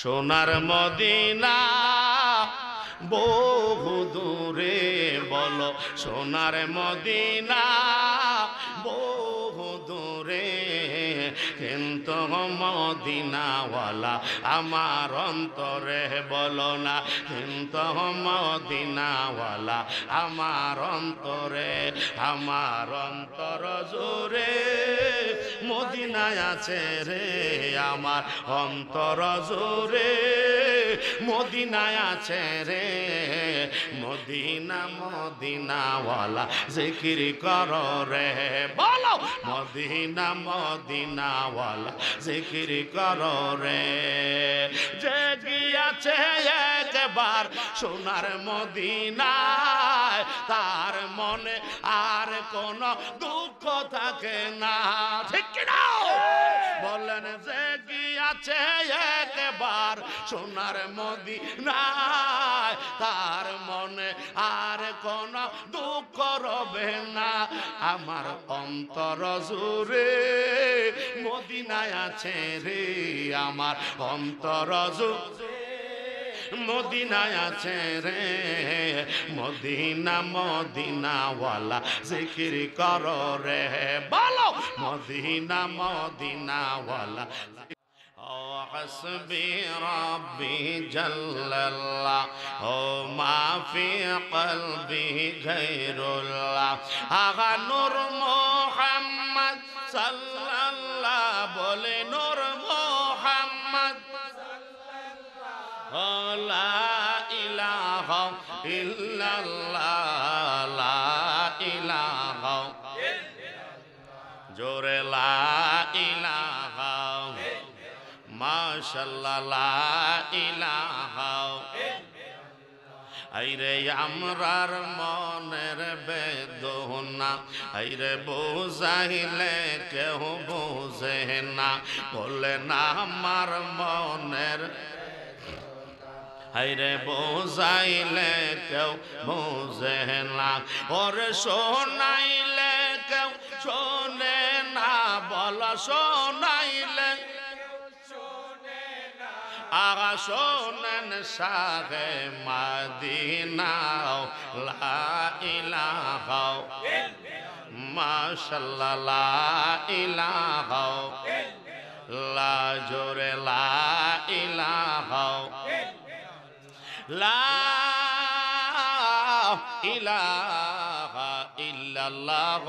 সোনার মদিনা বহু দূরে বলো, সোনার মদিনা বহু দূরে, কিন্তু মদিনাওয়ালা আমার অন্তরে বলো না, কিন্তু মদিনাওয়ালা আমার অন্তরে, আমার অন্তর জুড়ে মদিনায় আছে রে, আমার অন্তর জুড়ে মদিনায় আছে রে। মদিনা মদিনাওয়ালা জিকির করো রে, বলো মদিনা মদিনাওয়ালা জিকির করো রে। যে গিয়াছে একবার সোনার মদিনায়, তার মনে আর কোন দুঃখ থাকে না, ঠিক কিনা বলেন? যে গিয়াছে একবার সোনার মদিনায়, তার মনে আর কোন দুঃখ রবে না। আমার অন্তর জুড়ে মদিনায় আছে রে, আমার অন্তর জুড়ে মদিনায় আছে রে। মদিনা মদিনাওয়ালা জিকির করো রে, বলো মদিনা মদিনাওয়ালা। حسبي ربي جل الله وما في قلبي غير الله آغا نور محمد صلى الله بولي نور محمد لا إله إلا الله لا إله جور لا إله মাশাআল্লাহ লা ইলাহা। আইরে আমরার মনের বেদনা, আইরে বুঝাইলে কেউ বুঝে না, বলে না আমার মনের, আইরে বুঝাইলে কেউ বুঝে না, ওরে শোনাইলে কেউ শোনে না, বল শোনাইলে আগা শোনেন শাহে মদিনা লা ইলাহা মাশাআল্লাহ লা ইলাহা লা জোরে লা ইলাহা লা ইলাহা ইল্লাল্লাহ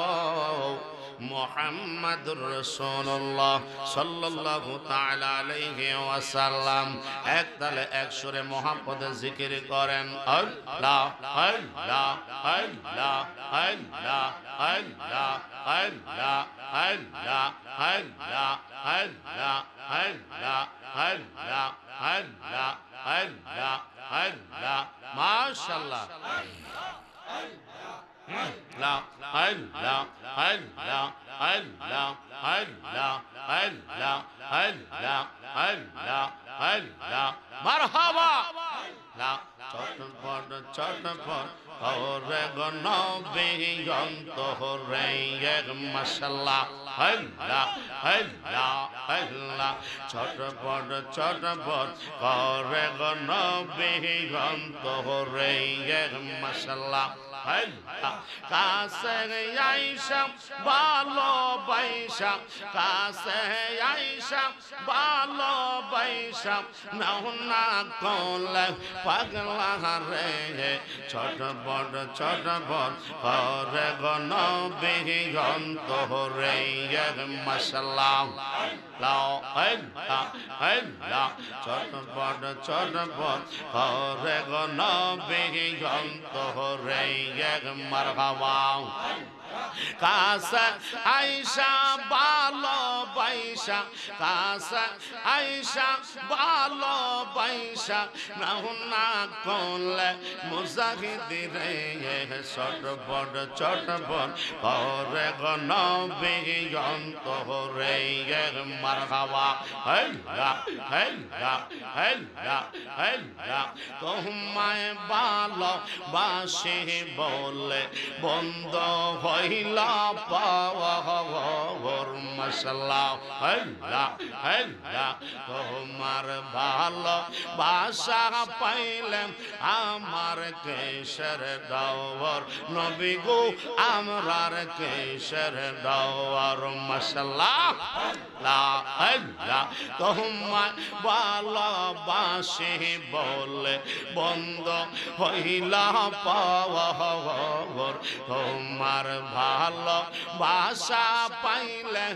মুহাম্মাদুর রাসূলুল্লাহ সাল্লাল্লাহু তাআলা আলাইহি ওয়াসাল্লাম। এক তালে এক সুরে মুহাম্মদের জিকির করেন, আল্লাহ আল্লাহ আল্লাহ আল্লাহ আল্লাহ আল্লাহ আল্লাহ আল্লাহ আল্লাহ আল্লাহ আল্লাহ আল্লাহ আল্লাহ আল্লাহ মাশাআল্লাহ লা আল্লাহ আল্লাহ আল্লাহ আল্লাহ আল্লাহ আল্লাহ আল্লাহ আল্লাহ মারহাবা। লা চটপট চটপট ওরে গো নবী অন্তরে এক মাশাআল্লাহ আল্লাহ আল্লাহ আল্লাহ চটপট চটপট ওরে গো নবী অন্তরে এক মাশাআল্লাহ কাছে আইসা ভালোবাসা, কাছে আইসা ভালোবাসা নাও না করলে পাগলা রে। ছটপট ছটপট করে গো নবী অন্তরে এক মাশাআল্লাহ লাও আল্লাহ আল্লাহ ছটপট ছটপট করে গো নবী অন্তরে এক মারহাবা। কাছে আইসা ভালোবাসা, কাছে আইসা ভালোবাসা নাও না করলে মুজাহিদ রে। চটপট চটপট করে গো নবী অন্তরে এক মারহাবা। আল্লাহ আল্লাহ আল্লাহ আল্লাহ তোমায় ভালোবাসি বলে বন্ধ হইলা পাওয়ার মশলা আল্লাহ আল্লাহ তোমার ভালোবাসা পাইলে আমার কেশর ডাওয়ার নবী গো আমরার কেশর ডাওয়ার মশলা লা আল্লাহ তোমার ভালোবাসে বলে বন্ধ হইলা পাওয়ার তোমার ভালোবাসা পাইলে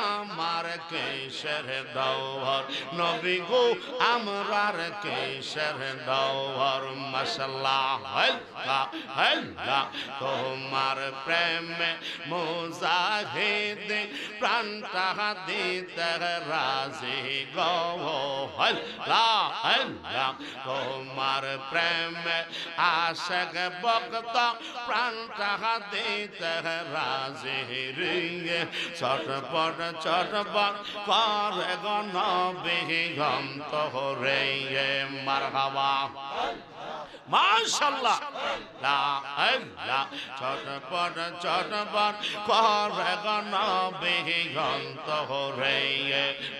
আমার কেশর ডাওয়ার নবী গো আমরার কেশর ডাওয়ার মশলা আল্লাহ আল্লাহ তোমার প্রেমে মুজাহিদ প্রাণটা দিতে রাজি গো আল্লাহ আল্লাহ তোমার প্রেমে আশিক ভক্ত প্রাণটা দিতে রাজি রে চটপট চটপট করে গো নবী অন্তরে মারহাবা মাশাআল্লাহ লা ইলাহা চটপট চটপট করে গো নবী অন্তরে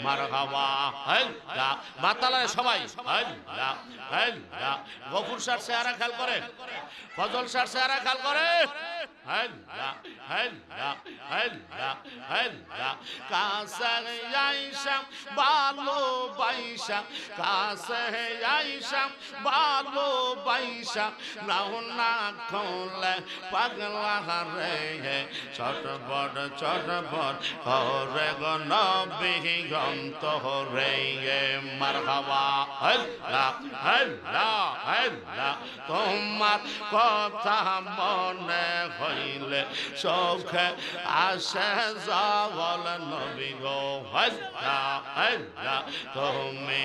মারহাবা আল্লাহ মাতালে সবাই আল্লাহ আল্লাহ গফুর স্যার চেহারা খেয়াল করে ফজল স্যার চেহারা খেয়াল করে আল্লাহ আল্লাহ আল্লাহ আল্লাহ কাছে আইসা ভালোবাসা কাছে আইসা ভালোবাসা নাও না খোলে পাগলা রে চটপট চটপট করে গো নবী অন্তরে মারহাবা আল্লাহ আল্লাহ আল্লাহ তোমার কথা মনে হইলে চোখে আসে যাওয়াল নবী গো আল্লাহ আল্লাহ তুমি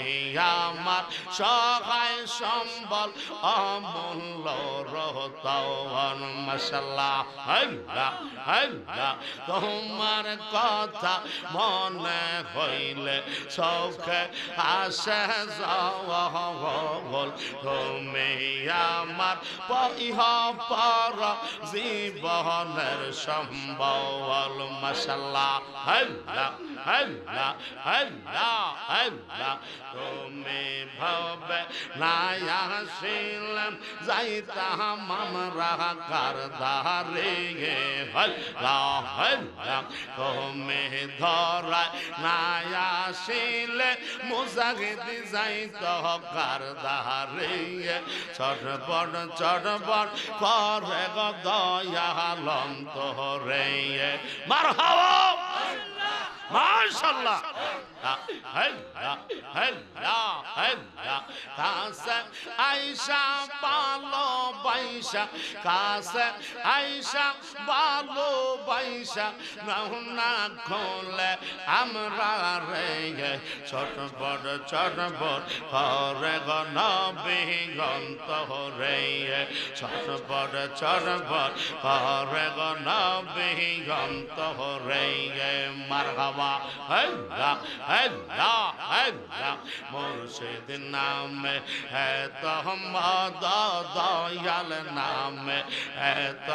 আমার সহায় সম্বল অমূল্য রতন মাশাআল্লাহ আল্লাহ আল্লাহ তোমার কথা মনে হইলে চোখে আসে যাওয়াল তুমি আমার ইহ পর জীবনের সম্বল মাশাআল্লাহ আল্লাহ আল্লাহ আল্লাহ আল্লাহ তুমি ভাবে না আসিলাম যাইতাম আমরা কারদারে আল্লাহ আল্লাহ তুমি ধরায় না আসিলে মুজাহিদ যাইত কারদারে চটপট চটপট করে গো দয়াল অন্তরে মারহাবা মাশাআল্লাহ আল্লাহ আল্লাহ আল্লাহ কাছে আইসা ভালোবাসা কাছে আইসা ভালোবাসা নাও না খোলে আমরা রে চটপট চটপট করে গো নবী অন্তরে চটপট চটপট করে গো নবী অন্তরে মারহাবা আল্লাহ আল্লাহ আল্লাহ মুর্শিদ নামে এত মদ দয়াল নামে এত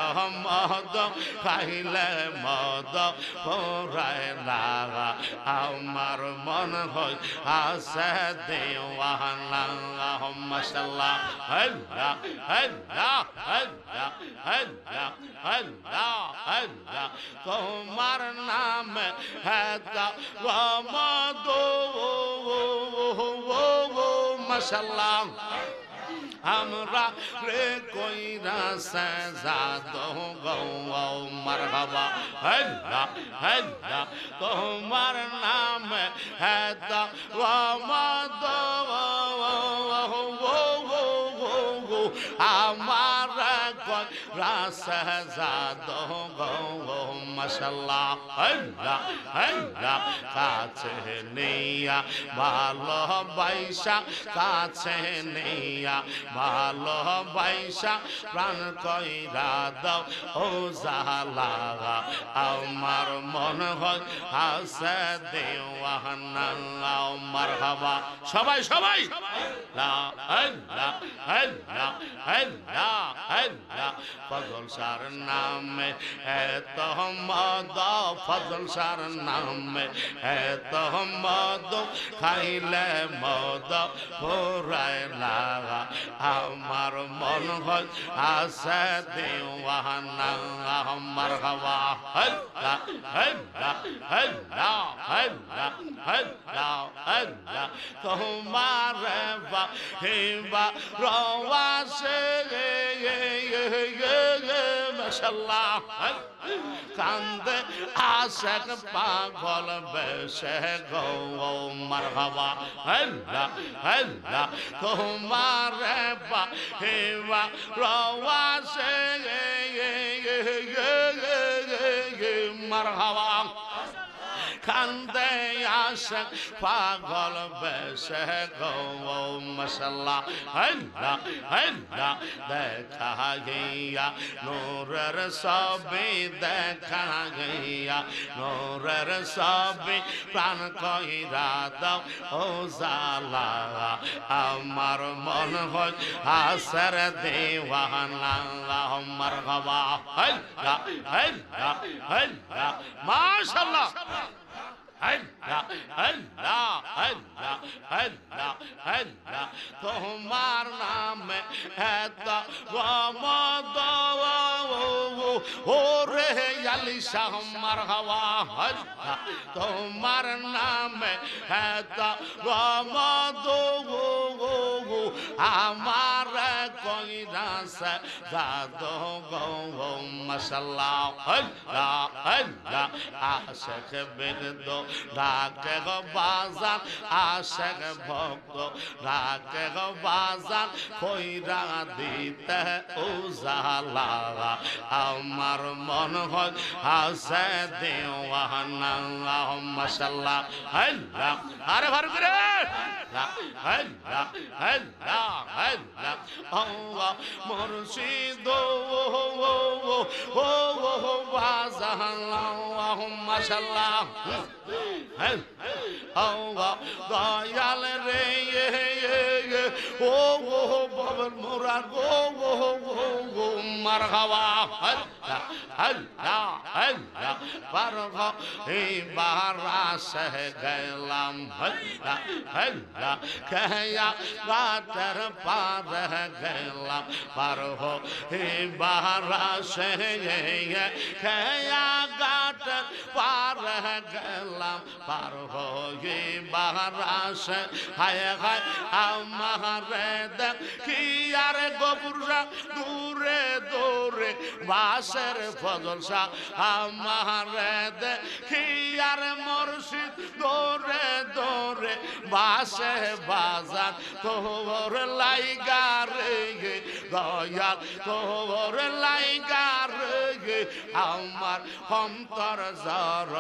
মদ খাইলে মদ পরায় লাগা আমার মন হয় আসে দেওয়ানা মাশাআল্লাহ আল্লাহ আল্লাহ আল্লাহ আল্লাহ আল্লাহ আল্লাহ তোমার নামে এত মদ মাশাআল্লাহ আমরা রে কইরা সাজাদ গো মারহাবা আল্লাহ আল্লাহ তোমার নাম এত মদ আমার কইরা সাজাদ গো মাশাআল্লাহ আল্লাহ আল্লাহ কাছে নিয়া ভালোবাসা কাছে নিয়া ভালোবাসা প্রাণ কইরা দাও ও জালা আমার মন হয় হাসে দেওয়ানা মারহাবা সবাই সবাই লা আল্লাহ আল্লাহ আল্লাহ আল্লাহ ফজল শাহর নামে এত মদ ফজল শাহর নামে এত মদ খাইলে মদ ফুরায় লাগা আমার মন হয় আসে দেওয়ানা আমার হওয়া হল্লা হল্লা হল্লা হল্লা হল্লা হল্লা তোমার হিবা রওয়াসে মাশাআল্লাহ কান্দে আশেক পাগল বেশে গো মারহাবা আল্লাহ আল্লাহ তোমার হিবা রওয়াসে মারহাবা কান্দে আশেক পাগল বেশে গো মাশাআল্লাহ আল্লাহ আল্লাহ দেখা গিয়া নূরের ছবি দেখা গিয়া নূরের ছবি প্রাণ কইরা দাও ও জালা আমার মন হয় আসর দেওয়ানা মারহাবা আল্লাহ আল্লাহ আল্লাহ মাশাআল্লাহ আল্লাহ আল্লাহ আল্লাহ আল্লাহ আল্লাহ তোমার নামে এত রহমত ওরে আলী শাহ মারহাবা আল্লাহ তোমার নামে এত রহমত আমার কইরা সে জাদু গো মাশাআল্লাহ আল্লাহ আল্লাহ আশিক বিরদ ডাকে গো বাজান আশেক ভক্ত ডাকে গো বাজান কইরা দিতে উজালা আমার মন হয় আসে দেওয়ানা মাশাআল্লাহ আল্লাহ আরে ভার করে আল্লাহ আল্লাহ আল্লাহ আল্লাহ মুর্শিদ ও বাজান মাশাআল্লাহ আল্লাহ দয়াল রে ও বাবার মুরাদ গো মারহাবা আল্লাহ আল্লাহ আল্লাহ বারগা এই বারাসে গেলাম আল্লাহ আল্লাহ কয়া গাতর পার গেলাম বারগা এই বারাসে কয়া গাতর পার গেলাম পার হয়ে বারাসে হায় হায় আমার দেখি আর গোপুরা দূরে দূরে বাসের ফজল শাহ আমার দেখি আর মুর্শিদ দূরে দূরে বাসে বাজার তোর লাইগার দয়াল তোর লাইগার আমার অন্তর জর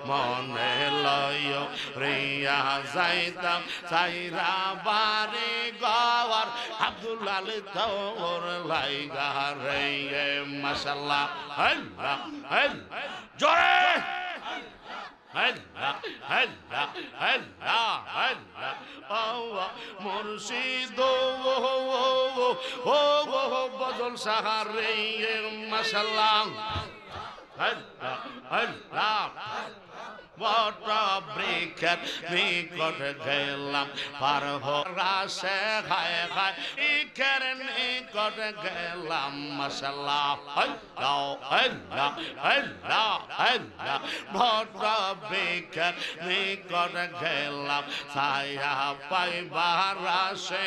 মনে লয় রিয়া যাইতাম সাইরা বারে গওয়ার আব্দুল আলী তোর লাইগা রে মাশাআল্লাহ আল্লাহ আল্লাহ জোরে আল্লাহ আল্লাহ আল্লাহ আল্লাহ আল্লাহ মুর্শিদ ও বদল সাহার রে মাশাআল্লাহ আল্লাহ আল্লাহ বট বৃক্ষের নিকট গেলাম পার হরাসে খায় খায় ইকের নিকট গেলাম মাশাআল্লাহ আল্লাহ আল্লাহ আল্লাহ আল্লাহ বট বৃক্ষের নিকট গেলাম ছায়া পাইবার আসে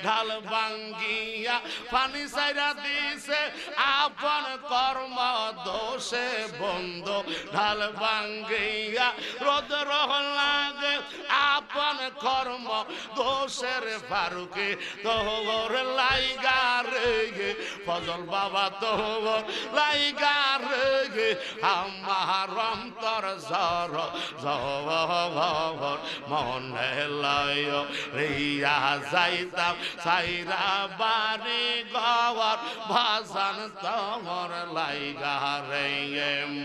ঢাল ভাঙ্গিয়া পানি সাইরা দিছে আপন কর্ম দোষে বন্ধু ঢাল ভাঙ্গিয়া রোদ লাগে আপন কর্ম দোষের ফারুকে তোর লাইগার ফজল বাবা তোর লাইগার আমার অন্তর জর জর মনে লয় রিয়া যাইতাম সাইরা বাড়ি গওয়ার ভাসান তোর লাইগার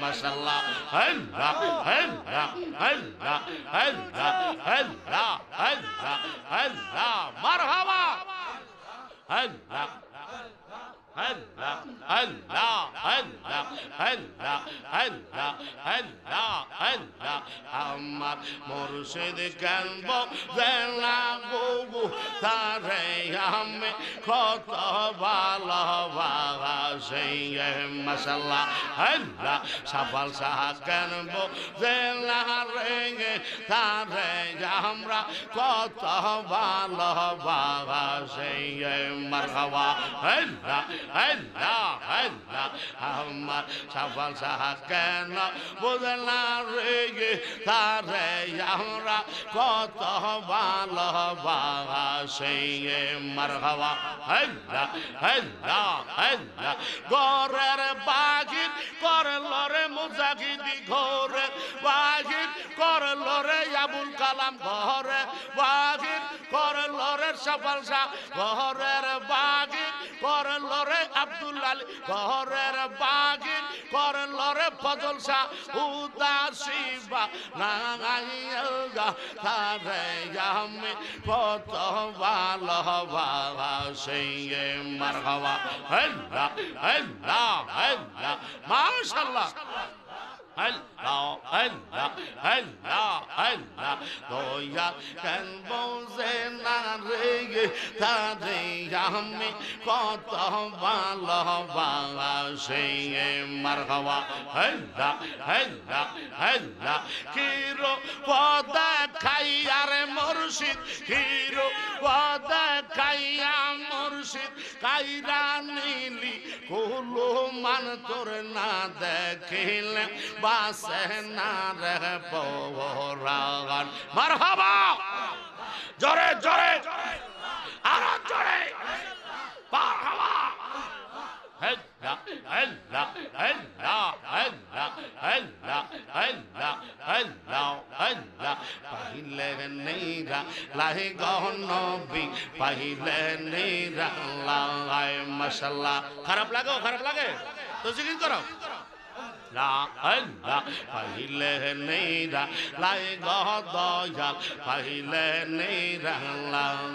মাশাআল্লাহ আল্লাহ আল্লাহ আল্লাহ আল্লাহ আল্লাহ আল্লাহ আল্লাহ মারহাবা আল্লাহ আল্লাহ আল্লাহ আল্লাহ আল্লাহ আল্লাহ আল্লাহ আল্লাহ আমার মুর্শিদ কানব জেলা গো তারে আমি কত ভালোবাসি মাশাআল্লাহ আল্লাহ সফল সাহা কানব জেলা রে তারে আমরা কত ভালোবাসি মারহাবা আল্লাহ আল্লাহ আল্লাহ আমার সফল সাহা কেন বুঝলা রে তারে আমরা কত ভালোবাসি মারহাবা আল্লাহ আল্লাহ আল্লাহ ঘরের বাগির করল রে মুজাহিদি ঘরে বাগির করল রে আবুল কালাম ঘরে বাগির করল রে সফল শাহ ঘরের বাগির করল রে আব্দুল আলী ঘরের বাগির করল রে ফজল শাহ উদাসীবা নাগাইলগা তারে আমি কত ভালোবাসি মারহাবা আল্লাহ আল্লাহ আল্লাহ মাশাআল্লাহ আল্লাহ আল্লাহ আল্লাহ আল্লাহ দয়া কেন বোঝে না রে তারে আমি কত ভালোবাসি মারহাবা আল্লাহ আল্লাহ আল্লাহ কিরো পদা খাইয়ার মুর্শিদ কিরো পদা খাইয়া মুর্শিদ কাইরা নীলি কুলু মান তোর না দেখিলে বাসে না রে পরাগান মারহাবা জোরে জোরে আর জোরে মারহাবা আল্লাহ আল্লাহ আল্লাহ আল্লাহ আল্লাহ আল্লাহ আল্লাহ আল্লাহ পাইলে নেরা লাহে গহনবী পাইলে নেরা লাই মাশাআল্লাহ খারাপ লাগে তো জিকির করো লা আল্লাহ পাইলে নেরা লাই গদয়াল পাইলে নেরা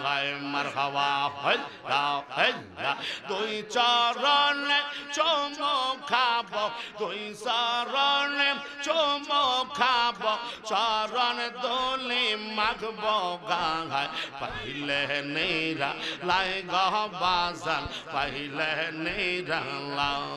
লাই মারহাবা আল্লাহ আল্লাহ দুই চরণে চুমুক খাব দুই চরণে চুমুক খাব চরণ দোলে মাগব গায় পাইলে নেরা লাই গবাজাল পাইলে নেরা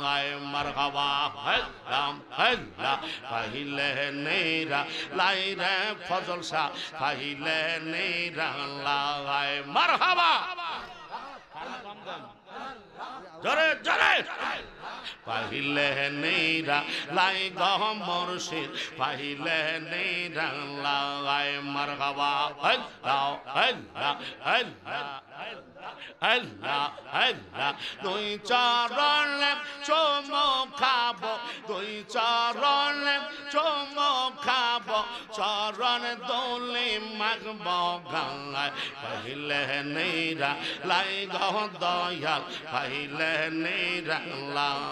লাই মারহাবা আল্লাহ আল্লাহ পাইলে নেরা লাই রে ফজল শাহ পাইলে নেরা লাই মারহাবা জোরে জোরে পাইলে নেরা লাই গহ মুর্শিদ পাইলে নেরা লাই মারহাবা আল্লাহ আল্লাহ আল্লাহ আল্লাহ আল্লাহ দুই চরণে চুমুক খাব দুই চরণে চুমুক খাব চরণ দোলে মাগব গায় পাইলে নেরা লাই গহ দয়াল পাইলে নেরা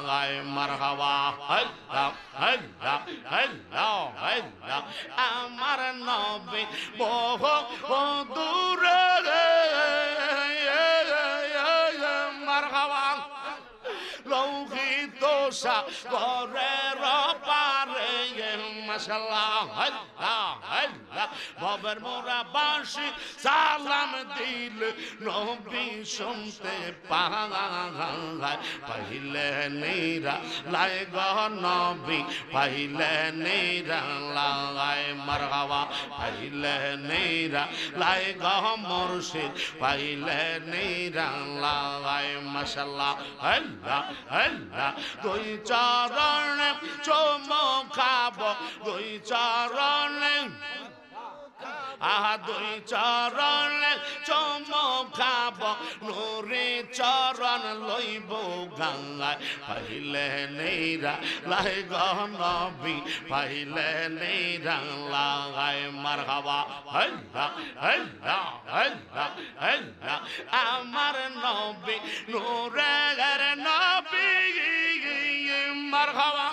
লাই মারহাবা আল্লাহ আল্লাহ আল্লাহ আল্লাহ আমার নবী বহু দূরে মারহাবা লৌকিত সাগরের পারে মাশাআল্লাহ আল্লাহ আল্লাহ ভবের মোরা বাঁশি সালাম দিল নবী শুনতে পায় পাইলে নেরা লাই গো নবী পাইলে নেরা লাই মারহাবা পাইলে নেরা লাই গো মুর্শিদ পাইলে নেরা লাই মাশাআল্লাহ আল্লাহ আল্লাহ দুই চরণে চুমুক খাব দুই চরণে দুই চরণে চুমুক খাব নুরি চরণ লইব গায় পাইলে নেরা লাই গো নবী পাইলে নেরা লাই মারহাবা আল্লাহ আল্লাহ আল্লাহ আল্লাহ আমার নবী নূরের নবী মারহাবা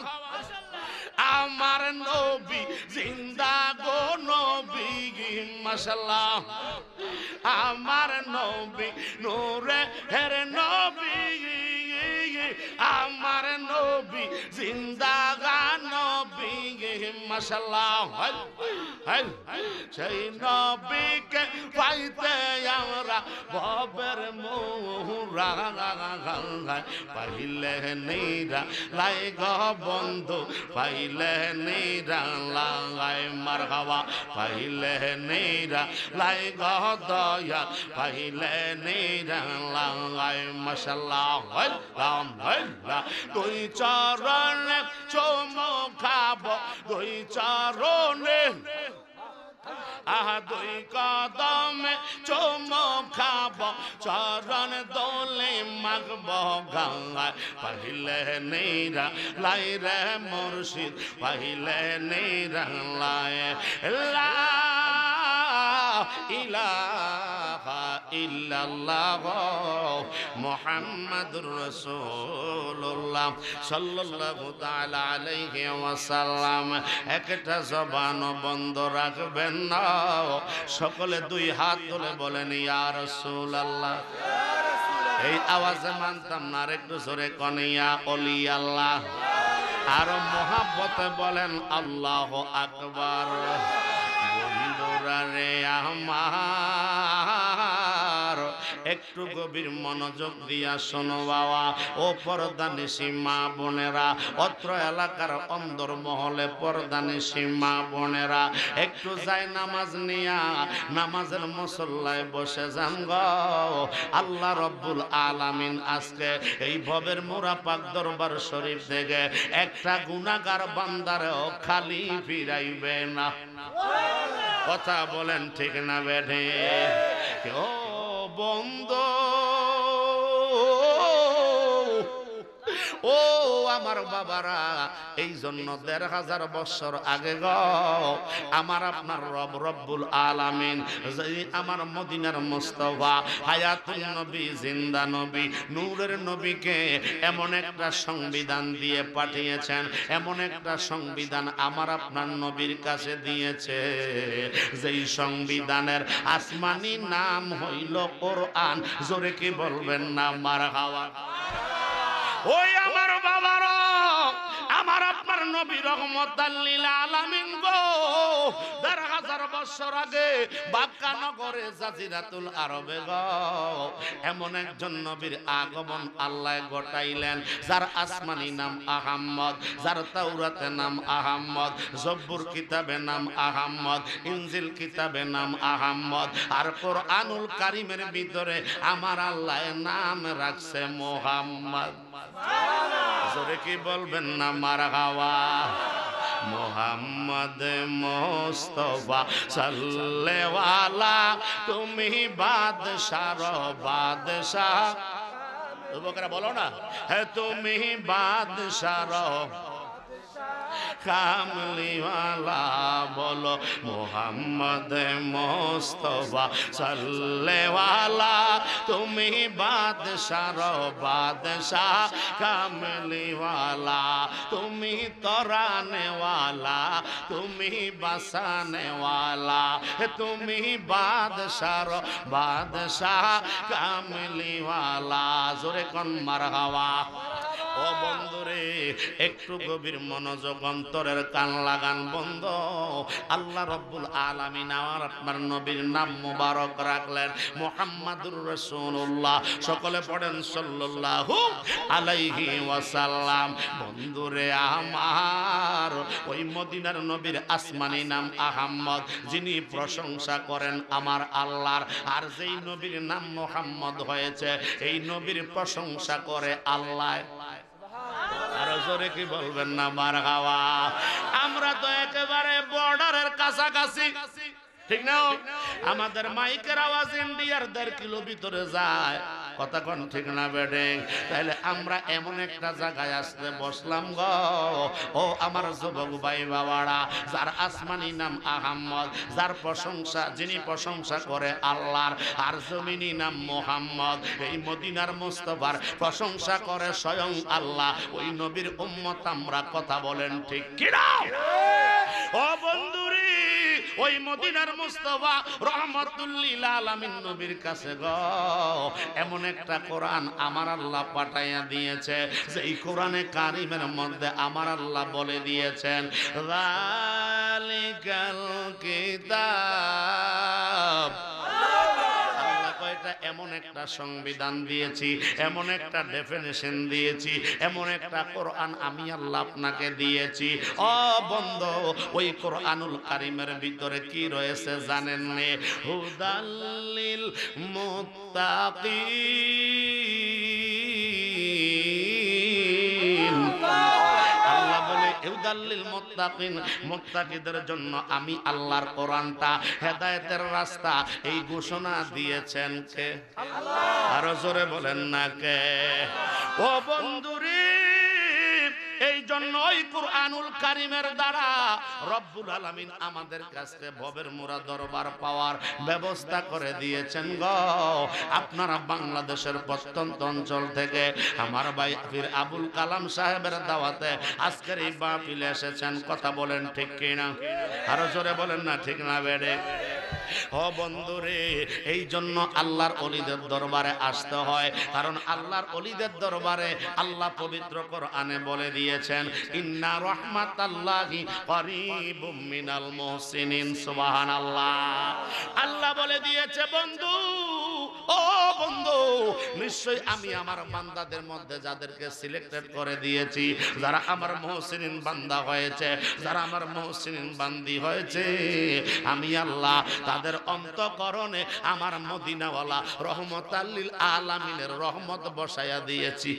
আমার নবী জিন্দা গো নবী মাশাআল্লাহ আমার নবী নূরে হের নবী আমার নবী জিন্দা গা নবী মাশাআল্লাহ সেই নবীকে পাইতে আমরা ভবের মোরা পাইলে নিরা লাই গো বন্ধু পাইলে নিরা লাই মারহাবা পাইলে নিরা লাই গো দয়া পাইলে নিরা লাই মাশাআল্লাহ আল্লাহ দুই চরণে চুমুখাব দুই চরণে দুই কদমে চুমুখাব চরণ দোলে মাগব গঙ্গায় পাইলে নিরা লাই রে মুর্শিদ পাইলে নিরা লাই লা ইলাহা ইল্লাল্লাহ মুহাম্মাদুর রাসূলুল্লাহ সাল্লাল্লাহু তাআলা আলাইহি ওয়াসাল্লাম একটা জবান বন্ধ রাখবেন না সকলে দুই হাত তুলে বলেন ইয়া রাসূলুল্লাহ এই আওয়াজে মানতাম না একটু জোরে কোন ইয়া ওলি আল্লাহ আর মোহাব্বতে বলেন আল্লাহু আকবার বন্ধুরা রে আমার একটু গভীর মনোযোগ দিয়া শোনো বাবা ও পর্দানিশী মা বোনেরা অত্র এলাকার অন্দর মহলে পর্দানিশী মা বোনেরা একটু যাই নামাজ নিয়া নামাজের মুসল্লায় বসে যান গো আল্লাহ রব্বুল আলামিন আজকে এই ভবের মোরা পাক দরবার শরীফ থেকে একটা গুনাহগার বান্দারেও খালি ফিরাইবে না কথা বলেন ঠিক না বেঠে ও বন্ধু ও আমার বাবারা এই জন্য ১৫০০ বছর আগে গো আমার আপনার রব রব্বুল আলামিন আমার মদিনার মুস্তাফা হায়াতুন নবী জিন্দা নবী নূরের নবীকে এমন একটা সংবিধান দিয়ে পাঠিয়েছেন এমন একটা সংবিধান আমার আপনার নবীর কাছে দিয়েছে যেই সংবিধানের আসমানি নাম হইল কোরআন জোরে কি বলবেন না মারহাবা ওই আমার বাবারা আমার আপনার নবী রহমতাল লিল আলামিন গো ১৫০০ বছর আগে বাক্কা নগরে জাজিরাতুল আরবে গো এমন একজন নবীর আগমন আল্লাহ ঘটাইলেন যার আসমানি নাম আহাম্মদ যার তাওরাতে নাম আহাম্মদ জব্বুর কিতাবে নাম আহাম্মদ ইনজিল কিতাবে নাম আহাম্মদ আর কোরআনুল কারীমের ভিতরে আমার আল্লাহ নাম রাখছে মুহাম্মদ জোরে কি বলবেন না মারহাবা মুহাম্মদ মুস্তাফা সাল্লেওয়ালা তুমি বাদশার বাদশাহ বকরা বলো না হে তুমি বাদশার কামলিওয়ালা বলো মুহাম্মদ মুস্তাফা সাল্লেওয়ালা তুমি বাদশার বাদশাহ কামলিওয়ালা তুমি তরানেওয়ালা তুমি বাসানেওয়ালা তুমি বাদশার বাদশাহ কামলিওয়ালা জোরে কোন মারহাবা ও বন্ধুরে একটু গভীর মনোযোগ অন্তরের কান লাগান বন্ধ আল্লাহ রব্বুল আলামিন আমার আপনার নবীর নাম মুবারক রাখলেন মুহাম্মাদুর রাসূলুল্লাহ সকলে পড়েন সাল্লাল্লাহু আলাইহি ওয়াসাল্লাম বন্ধুরে আমার ওই মদিনার নবীর আসমানি নাম আহাম্মদ যিনি প্রশংসা করেন আমার আল্লাহর আর যেই নবীর নাম মুহাম্মদ হয়েছে এই নবীর প্রশংসা করে আল্লাহ আরো জোরে কি বলবেন না মারহাবা আমরা তো একেবারে বর্ডারের কাছাকাছি ঠিক না আমাদের মাইকের আওয়াজ ইন্ডিয়ার ১.৫ কিলো ভিতরে যায় কথা কোন ঠিক না বেডে? তাহলে আমরা এমন একটা জায়গায় আসতে বসলাম গো, ও আমার যুবক ভাই বাবারা, যার আসমানি নাম আহম্মদ, যার প্রশংসা, যিনি প্রশংসা করে আল্লাহর, আর জমিনি নাম মুহাম্মদ। এই মদিনার মুস্তাফার প্রশংসা করে স্বয়ং আল্লাহ। ওই নবীর উম্মত আমরা, কথা বলেন ঠিক কি না? ও বন্ধুরে, ওই মদিনার মুস্তাফা রহমাতুল লিল আলামিন নবীর কাছে গো এমন একটা কোরআন আমার আল্লাহ পাঠাইয়া দিয়েছে, যেই কোরআনে কারিমের মধ্যে আমার আল্লাহ বলে দিয়েছেন, যালিকাল কিতাব। এমন একটা সংবিধান দিয়েছি, এমন একটা ডেফিনেশন দিয়েছি, এমন একটা কোরআন আমি আল্লাহ আপনাকে দিয়েছি। ও বন্ধু, ওই কোরআনুল কারীমের ভিতরে কি রয়েছে জানেন নে? হুদাল্লিল মুত্তাকিন। আল্লাহ বলে হুদাল্লিল মুত্তাকিন, মুত্তাকিদের জন্য আমি আল্লাহর কোরআনটা হেদায়েতের রাস্তা, এই ঘোষণা দিয়েছেন কে? আল্লাহ। আরো জোরে বলেন না কে? ও বন্ধুরে, এই জন্য ওই কুরআনুল কারীমের দ্বারা রব্বুল আলামিন আমাদের কাছে ভবের মুরা দরবার পাওয়ার ব্যবস্থা করে দিয়েছেন গো। আপনারা বাংলাদেশের প্রত্যন্ত অঞ্চল থেকে আমার ভাই পীর আবুল কালাম সাহেবের দাওয়াতে আজকের এই মাহফিলে এসেছেন, কথা বলেন ঠিক কিনা? আরো জোরে বলেন না ঠিক না বেড়ে? ও বন্ধুরে, এই জন্য আল্লাহর ওলিদের দরবারে আসতে হয়, কারণ আল্লাহর ওলিদের দরবারে আল্লাহ পবিত্র কোরআনে বলে দিয়েছেন, ইন্না রাহমাতাল্লাহি করিবুম মিনাল মুহসিনিন। সুবহানাল্লাহ। আল্লাহ বলে দিয়েছে বন্ধু, ও বন্ধু, নিশ্চয়ই আমি আমার বান্দাদের মধ্যে যাদেরকে সিলেক্টেড করে দিয়েছি, যারা আমার মুহসিনিন বান্দা হয়েছে, যারা আমার মুহসিনিন বান্দি হয়েছে, আমি আল্লাহ তাদের অন্তঃকরণে আমার মদিনাওয়ালা রহমতাল লিল আলামিনের রহমত বসায়া দিয়েছি।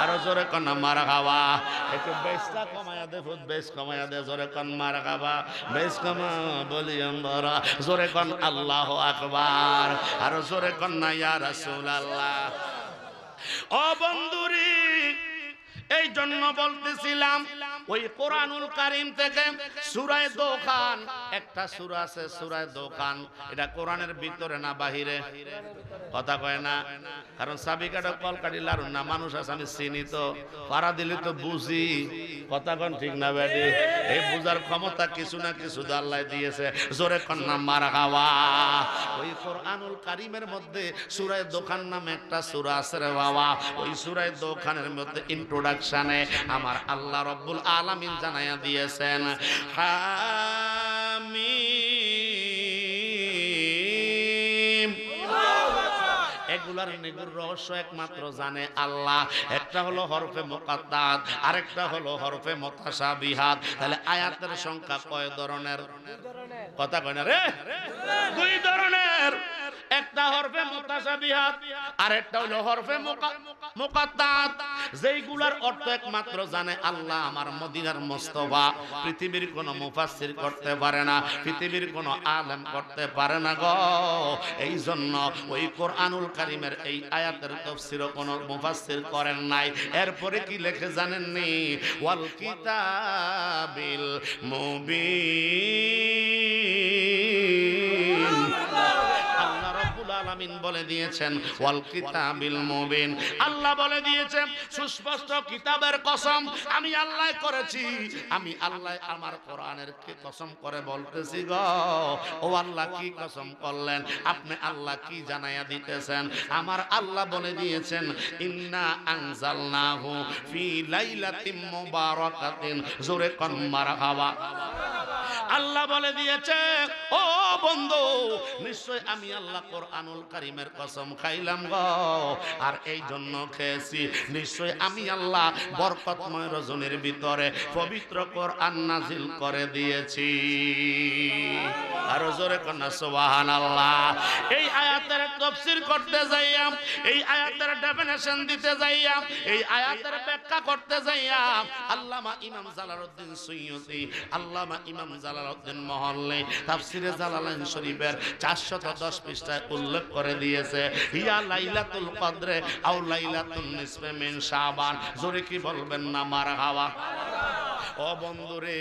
আরো জোরে কোন মারহাবা। একটু বেশটা কমায়া দে, ফুট বেশ কমায়া দে, জোরে কোন মারহাবা। বেশ কমা বলি আমরা, জোরে কোন আল্লাহু আকবার। আরো জোরে কোন না ইয়া রাসূলুল্লাহ। ও বন্ধুরি, এই জন্য বলতেছিলাম ওই কোরআনুল কারীম থেকে সূরা দোকান, একটা সূরা আছে সূরা দোকান, এটা কোরআনের ভিতরে না বাহিরে? কথা কয় না, কারণ সাবিকাটা কল কাটি লারুন না, মানুষ আছে আমি চিনি তো, পারা দিলে তো বুঝি। কথা কন ঠিক না বেডি? এই বুঝার ক্ষমতা কিছু না কিছু আল্লাহ দিয়েছে, জোরে কন না মারহাবা। ওই কোরআনুল কারীমের মধ্যে সূরা দোকান নামে একটা সূরা আছে রে বাবা। ওই সূরা দোকানের মধ্যে ইন্ট্রোডাকশনে আমার আল্লাহ রব্বুল আলামিন জানাইয়া দিয়েছেন, হামিম। এগুলার নিগুর রহস্য একমাত্র জানে আল্লাহ। একটা হলো হরফে মুকাদ্দাত, আরেকটা হলো হরফে মুতাশাবিহাত। তাহলে আয়াতের সংখ্যা কয় ধরনের? কথা কয় না রে? দুই ধরনের। একটা হরফে মুতাশাবিহাত, আরেকটা হলো হরফে মুকাদ্দাত, যেইগুলার অর্থ একমাত্র জানে আল্লাহ আমার মদিনার মুস্তাফা। পৃথিবীর কোনো মুফাসসির করতে পারে না, পৃথিবীর কোনো আলেম করতে পারে না গো। এই জন্য ওই কোরআনুল কারীমের এই আয়াতের তাফসীর কোনো মুফাসসির করেন নাই। এরপরে কি লেখে জানেননি? ওয়াল কিতাবিল মুবিন। আল্লাহ রাব্বুল আলামিন বলে দিয়েছেন ওয়াল কিতাবিল মুবিন। আল্লাহ বলে দিয়েছেন সুস্পষ্ট কিতাবের কসম আমি আল্লাহ করেছি। আমি আল্লাহ আমার কোরআনের কি কসম করে বলতেছি গো। ও আল্লাহ কি কসম করলেন? আপনি আল্লাহ কি জানাইয়া দিতেছেন? আমার আল্লাহ বলে দিয়েছেন ইন্না আনজালনাহু ফি লাইলাতিন মুবারাকাতিন। জোরে কোন মারহাবা। আল্লাহ বলে দিয়েছে ও বন্ধু, নিশ্চয় আমি আল্লাহ কোরআনুল কারীমের কসম খাইলাম গো। আর এই জন্য খেয়েছি, নিশ্চয় আমি আল্লাহ বরকতময় রজনীর ভিতরে পবিত্র কোরআন নাজিল করে দিয়েছি। আরো জোরে কন্যা সুবহানাল্লাহ। এই আয়াতের তাফসীর করতে যাইয়া, এই আয়াতের ডেফিনেশন দিতে যাইয়া, এই আয়াতের ব্যাখ্যা করতে যাইয়া আল্লামা ইমাম জালালউদ্দিন সুয়ুতী, আল্লামা ইমাম জালালউদ্দিন মহল্লি তাফসীরে জালালাইন শরীফের 410 পৃষ্ঠায় উল্লেখ করে দিয়েছে, হিয়া লাইলাতুল কদরে আও লাইলাতুন নিসফে মিন শাবান। জোরে কি বলবেন না মারহাবা? ও বন্ধুরে,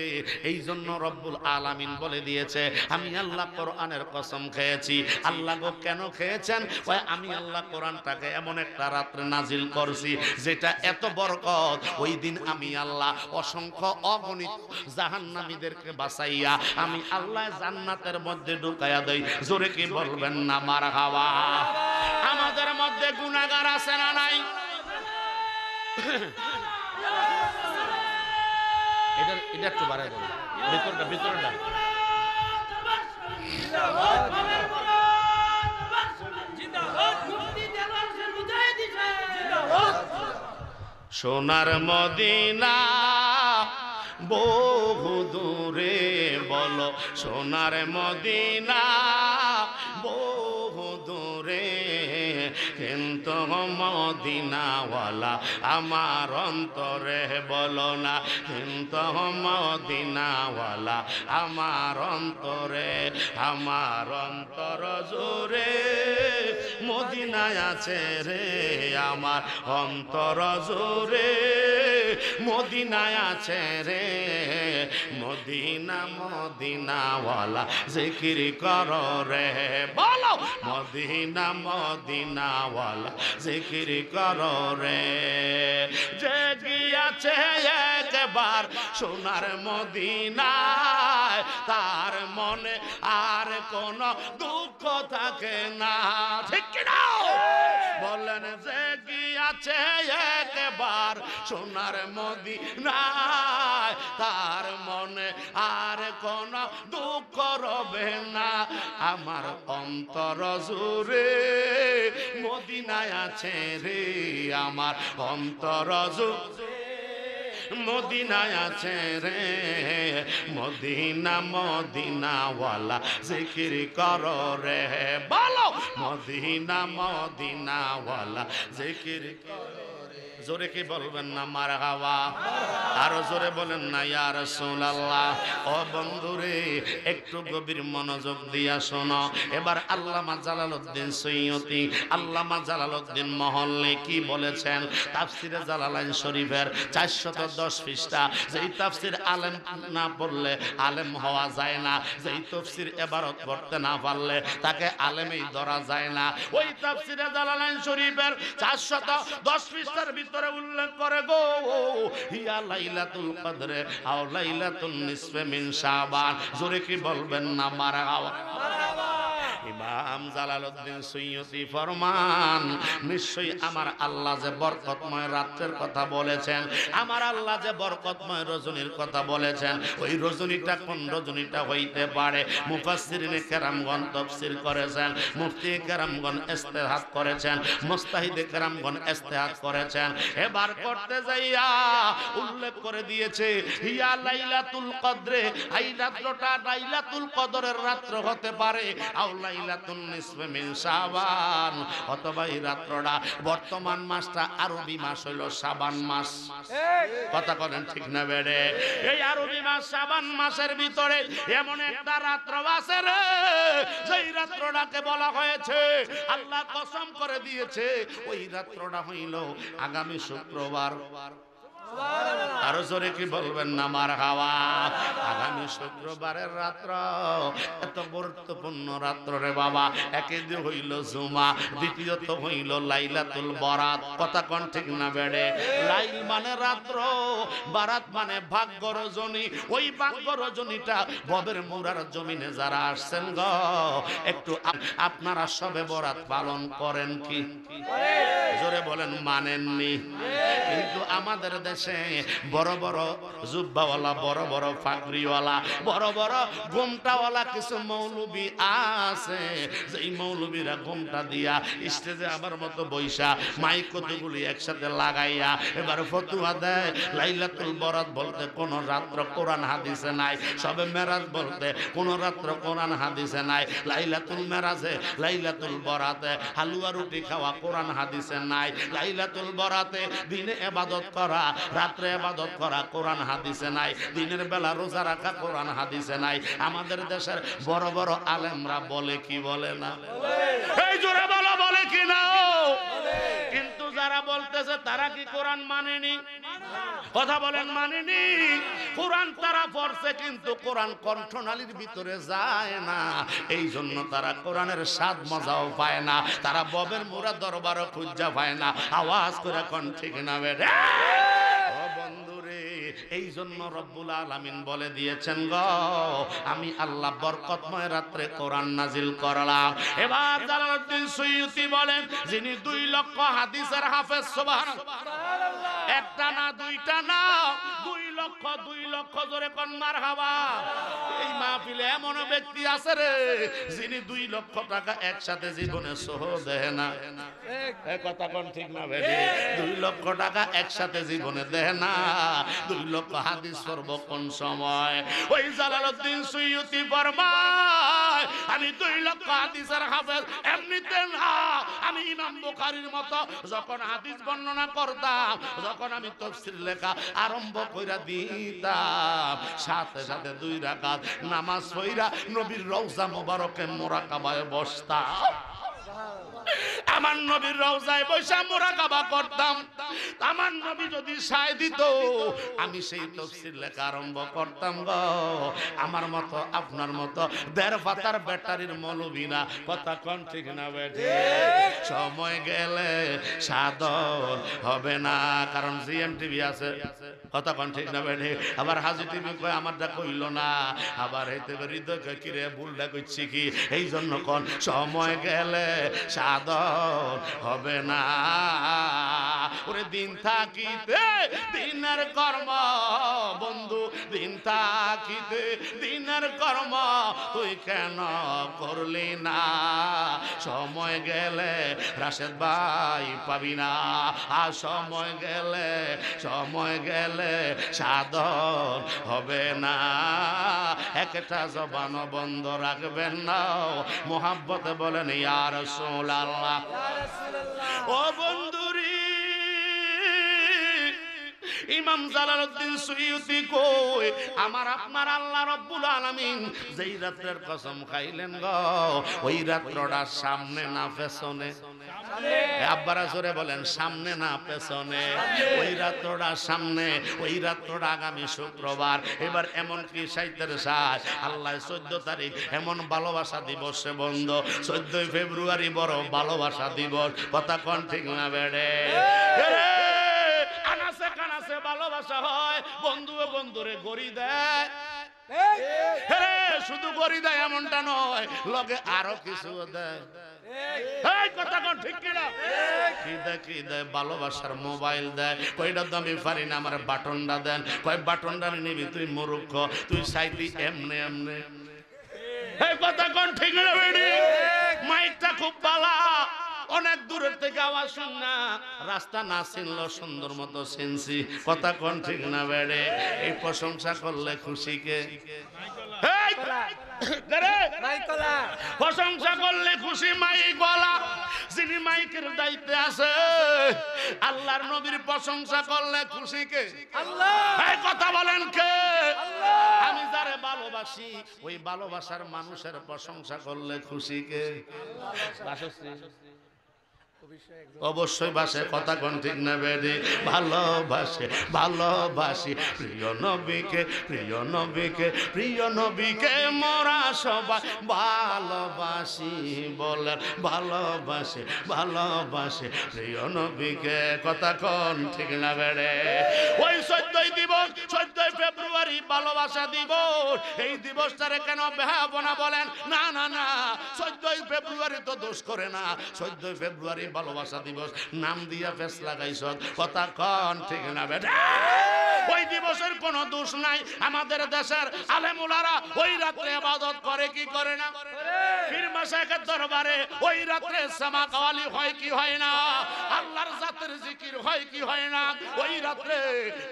এই জন্য রব্বুল আলামিন বলে দিয়েছে, আমি আল্লাহ কোরআনের কসম খেয়েছি। আল্লাহ গো কেন খেয়েছেন? ওই আমি আল্লাহ কোরআনটাকে এমন একটা রাত্রে নাজিল করছি যেটা এত বরকত, ওই দিন আমি আল্লাহ অসংখ্য অগণিত জাহান্নামীদেরকে বাঁচাইয়া আমি আল্লাহ জান্নাতের মধ্যে ঢুকাইয়া দেই। জোরে কি বলবেন না মারহাবা? আমাদের মধ্যে গুনাহগার আছে না নাই? এটা একটু বাড়াই দেন, ভিতরটা সোনার মদিনা বহু দূরে, বলো সোনার মদিনা বহু দূরে, কিন্তু মদিনাওয়ালা আমার অন্তরে, বলো না কিন্তু মদিনাওয়ালা আমার অন্তরে, আমার অন্তর জুড়ে মদিনায় আছে রে, আমার অন্তর জুড়ে মদিনায় আছে রে। মদিনা মদিনাওয়ালা জিকির করো রে, বলো মদিনা মদিনাওয়ালা জিকির করো রে। যে গিয়াছে একবার সোনার মদিনায়, তার মনে আর কোন দুঃখ থাকে না, ঠিক কিনা বলেন? যে গিয়াছে একবার সোনার মদিনায়, তার মনে আর কোন দুঃখ রবে না। আমার অন্তর জুড়ে মদিনায় আছে রে, আমার অন্তর জুড়ে মদিনায় আছে রে। মদিনা মদিনাওয়ালা জিকির করো রে, বলো মদিনা মদিনাওয়ালা জিকির করো রে। জোরে কি বলবেন না মারহাবা? আরো জোরে বলেন না ইয়া রাসূলুল্লাহ। ও বন্ধুরে, একটু গভীর মনোযোগ দিয়া শোনো। এবার আল্লামা জালালউদ্দিন সুয়ুতী, আল্লামা জালালউদ্দিন মহল্লি কি বলেছেন তাফসিরে জালালাইন শরীফের 410 পৃষ্ঠা। যেই তাফসির আলেম না পড়লে আলেম হওয়া যায় না, যেই তাফসির ইবারত পড়তে না পারলে তাকে আলেমই ধরা যায় না। ওই তাফসিরে জালালাইন শরীফের 410 পৃষ্ঠার ভিতরে উল্লেখ করে গো, হিয়া লাইলাতুল কদরে আও লাইলাতুন নিসফে মিন শাবান। জোরে কি বলবেন না মারহাবা? ইমাম জালালউদ্দিন সুয়ুতী ফরমান, নিশ্চয়ই আমার আল্লাহ যে বরকতময় রাতের কথা বলেছেন, আমার আল্লাহ যে বরকতময় রজনীর কথা বলেছেন, ওই রজনীটা কোন রজনীটা হইতে পারে? মুফাসসিরিনে কেরামগণ তাফসীর করেছেন, মুফতি কেরামগণ ইস্তেহাদ করেছেন, মুস্তাহিদে কেরামগণ ইস্তেহাদ করেছেন। এবার করতে যাইয়া উল্লেখ করে দিয়েছে, হিয়া লাইলাতুল কদরে, এই রাত্রটা লাইলাতুল কদরের রাত্র হতে পারে, আও লাইলাতুন নিসফে মিন শাবান, অথবা এই রাত্রটা বর্তমান মাসটা আরবি মাস হইল শাবান মাস। কথা বলেন ঠিক না বেড়ে? এই আরবি মাস শাবান মাসের ভিতরে এমন একটা রাত্র আছে রে, যেই রাত্রটাকে বলা হয়েছে, আল্লাহ কসম করে দিয়েছে, ওই রাত্রটা হইল আগামী শুক্রবার। আরো জোরে কি বলবেন না মারহাবা? আগামী শুক্রবারের রাত্র এত গুরুত্বপূর্ণ রাত্র রে বাবা। একে যে হইল জুমা, দ্বিতীয়ত হইল লাইলাতুল বরাত। কথা কোন ঠিক না বেড়ে? লাইল মানে রাত্র, বারাত মানে ভাগ্য রজনী। ওই ভাগ্য রজনীটা ববের মুরার জমিনে যারা আসছেন গো, একটু আপনারা সবে বরাত পালন করেন কি? জোরে বলেন মানেননি? কিন্তু আমাদের দেশে দেশে বড় বড় জুব্বাওয়ালা, বড় বড় পাগড়িওয়ালা, বড় বড় ঘোমটাওয়ালা কিছু মৌলবি আছে, যেই মৌলবীরা ঘোমটা দিয়া স্টেজে আমার মতো বৈশা মাইক কতগুলি একসাথে লাগাইয়া এবার ফতুয়া দেয়। লাইলাতুল বরাত বলতে কোন রাত্র কোরআন হাদিসে নাই, সবে মেরাজ বলতে কোন রাত্র কোরআন হাদিসে নাই। লাইলাতুল মেরাজে, লাইলাতুল বরাতে হালুয়া রুটি খাওয়া কোরআন হাদিসে নাই। লাইলাতুল বরাতে দিনে ইবাদত করা, রাত্রে ইবাদত করা কোরআন হাদিসে নাই। দিনের বেলা রোজা রাখা কোরআন হাদিসে নাই। আমাদের দেশের বড় বড় আলেমরা বলে কি বলে না? এই জোরে বলো, বলে কি না? কিন্তু যারা বলতেছে তারা কি কোরআন মানেনি? কথা বলেন, মানেনি? কোরআন তারা পড়ছে কিন্তু কোরআন কণ্ঠনালীর ভিতরে যায় না, এই জন্য তারা কোরআনের স্বাদ মজাও পায় না। তারা ববের মুরা দরবারও খুঁজা পায় না। আওয়াজ করে কোন ঠিক না বেড়ে? ও বন্ধুরে, এই জন্য রব্বুল আলামিন বলে দিয়েছেন গো, আমি আল্লাহ বরকতময় রাত্রে কোরআন নাজিল করলাম। এবার জালালউদ্দিন সুয়ুতি বলেন, যিনি 2 লক্ষ হাদিসের হাফেজ, সুবহানাল্লাহ, একটা না দুইটা না, 2 লক্ষ জোরে কোন মারহাবা। এই মাহফিলে এমন ব্যক্তি আছে রে, যিনি 2 লক্ষ টাকা একসাথে জীবনে সহ দেয় না। এই কথা কোন ঠিক না বেটি? 2 লক্ষ টাকা একসাথে জীবনে দেয় না। 2 লক্ষ হাদিস পড়ব কোন সময়? ওই জালালউদ্দিন সুয়ুতি ফরমায়, আমি 2 লক্ষ হাদিসের হাফেজ এমনিতে না, আমি ইমাম বুখারীর মতো যখন হাদিস বর্ণনা করতাম, যখন আমি তাফসীর লেখা আরম্ভ কইরা দিতাম, সাথে সাথে 2 রাকাত নামাজ পড়া নবীর রওজা মোবারকে মুরাকাবায় বসতাম। আমার নবীর রওজায় বসে মুরাকাবা করতাম। আমার নবী যদি সায় দিত, আমি সেই তাফসীর লেখা আরম্ভ করতাম গো। আমার মতো আপনার মতো 1.5 পাতার ব্যাটারির মৌলবীরা, কথা কোন ঠিক না বেঠে? সময় গেলে সাধন হবে না, কারণ জিএমটিভি আছে, কথা কোন ঠিক না বেঠে? আবার হাজি টিভি কয় আমারটা কইল না, আবার হইতে হৃদয় কয় কি রে ভুলটা কইছি কি? এই জন্য কোন সময় গেলে সাধন হবে না। ওরে দিন থাকিতে দিনের কর্ম বন্ধু, দিন থাকিতে দিনের কর্ম তুই কেন করলি না? সময় গেলে রাশেদ ভাই পাবি না, আর সময় গেলে সাধন হবে না। একটা জবান বন্ধ রাখবেন না, মোহাব্বতে বলেন ইয়া রাসূলুল্লাহ। ও বন্ধুরি, ইমাম জালালউদ্দিন সুয়ুতি কই, আমার আপনার আল্লাহ রব্বুল আলামিন যেই রাত্রের কসম খাইলেন গো, ওই রাত্রটা সামনে না পেছনে? আব্বারা জোরে বলেন, সামনে না পেছনে? ওই রাত্রটা সামনে, ওই রাত্রটা আগামী শুক্রবার। এবার এমন কি সাইতের সাজ আল্লাহ 14 তারিখ এমন ভালোবাসা দিবসে বন্ধ, 14 ফেব্রুয়ারি বড় ভালোবাসা দিবস, কথা কোন ঠিক না বেড়ে? আনাসে কানাসে ভালোবাসা হয়, বন্ধুয়ে বন্ধুরে গড়ি দেয়। শুধু গড়ি দেয় এমনটা নয়, লগে আরো কিছু দেয়। কথা কোন ঠিক কিনা? কি দেয়? ভালোবাসার মোবাইল দেয়। কয়টা তো আমি পারি না, আমার বাটনটা দেন। কয় বাটনটা নিবি তুই মূর্খ, তুই চাইতি এমনে এমনে। কথা কোন ঠিক না বেডি? মাইকটা খুব ভালো, অনেক দূরের থেকে আওয়াজ শুন না, রাস্তা না চিনলো সুন্দর মতো চিনছি, কথা কোন ঠিক না বেড়ে? এই প্রশংসা করলে খুশিকে, প্রশংসা করলে খুশি মাইক বলা। যিনি মাইকের দায়িত্বে আছে, আল্লাহর নবীর প্রশংসা করলে খুশিকে আল্লাহ। এই কথা বলেন কে? আমি যারে ভালোবাসি, ওই ভালোবাসার মানুষের প্রশংসা করলে খুশিকে অবশ্যই বাসে, কথা কোন ঠিক না বেডি? ভালোবাসে, ভালোবাসি প্রিয় নবীকে, প্রিয় নবীকে, প্রিয় নবীকে মোরা সবাই ভালোবাসি। বলেন ভালোবাসে, ভালোবাসে প্রিয় নবীকে, কথা কোন ঠিক না বেডে? ওই 14ই দিবস 14ই ফেব্রুয়ারি ভালোবাসা দিবস। এই দিবসটারে কেন বেহাবনা বলেন? না না না, 14ই ফেব্রুয়ারি তো দোষ করে না, 14ই ফেব্রুয়ারি ভালোবাসা দিবস নাম দিয়া ফেস লাগাইছ, কথা কন ঠিক না বেটা? ওই দিবসের কোনো দোষ নাই। আমাদের দেশের আলেমুলারা ওই রাত্রে ইবাদত করে কি করে না? পীর মাশায়েখের দরবারে ওই রাত্রে সামা কাওয়ালি হয় কি হয় না? আল্লাহর জাতের জিকির হয় কি হয় না? ওই রাত্রে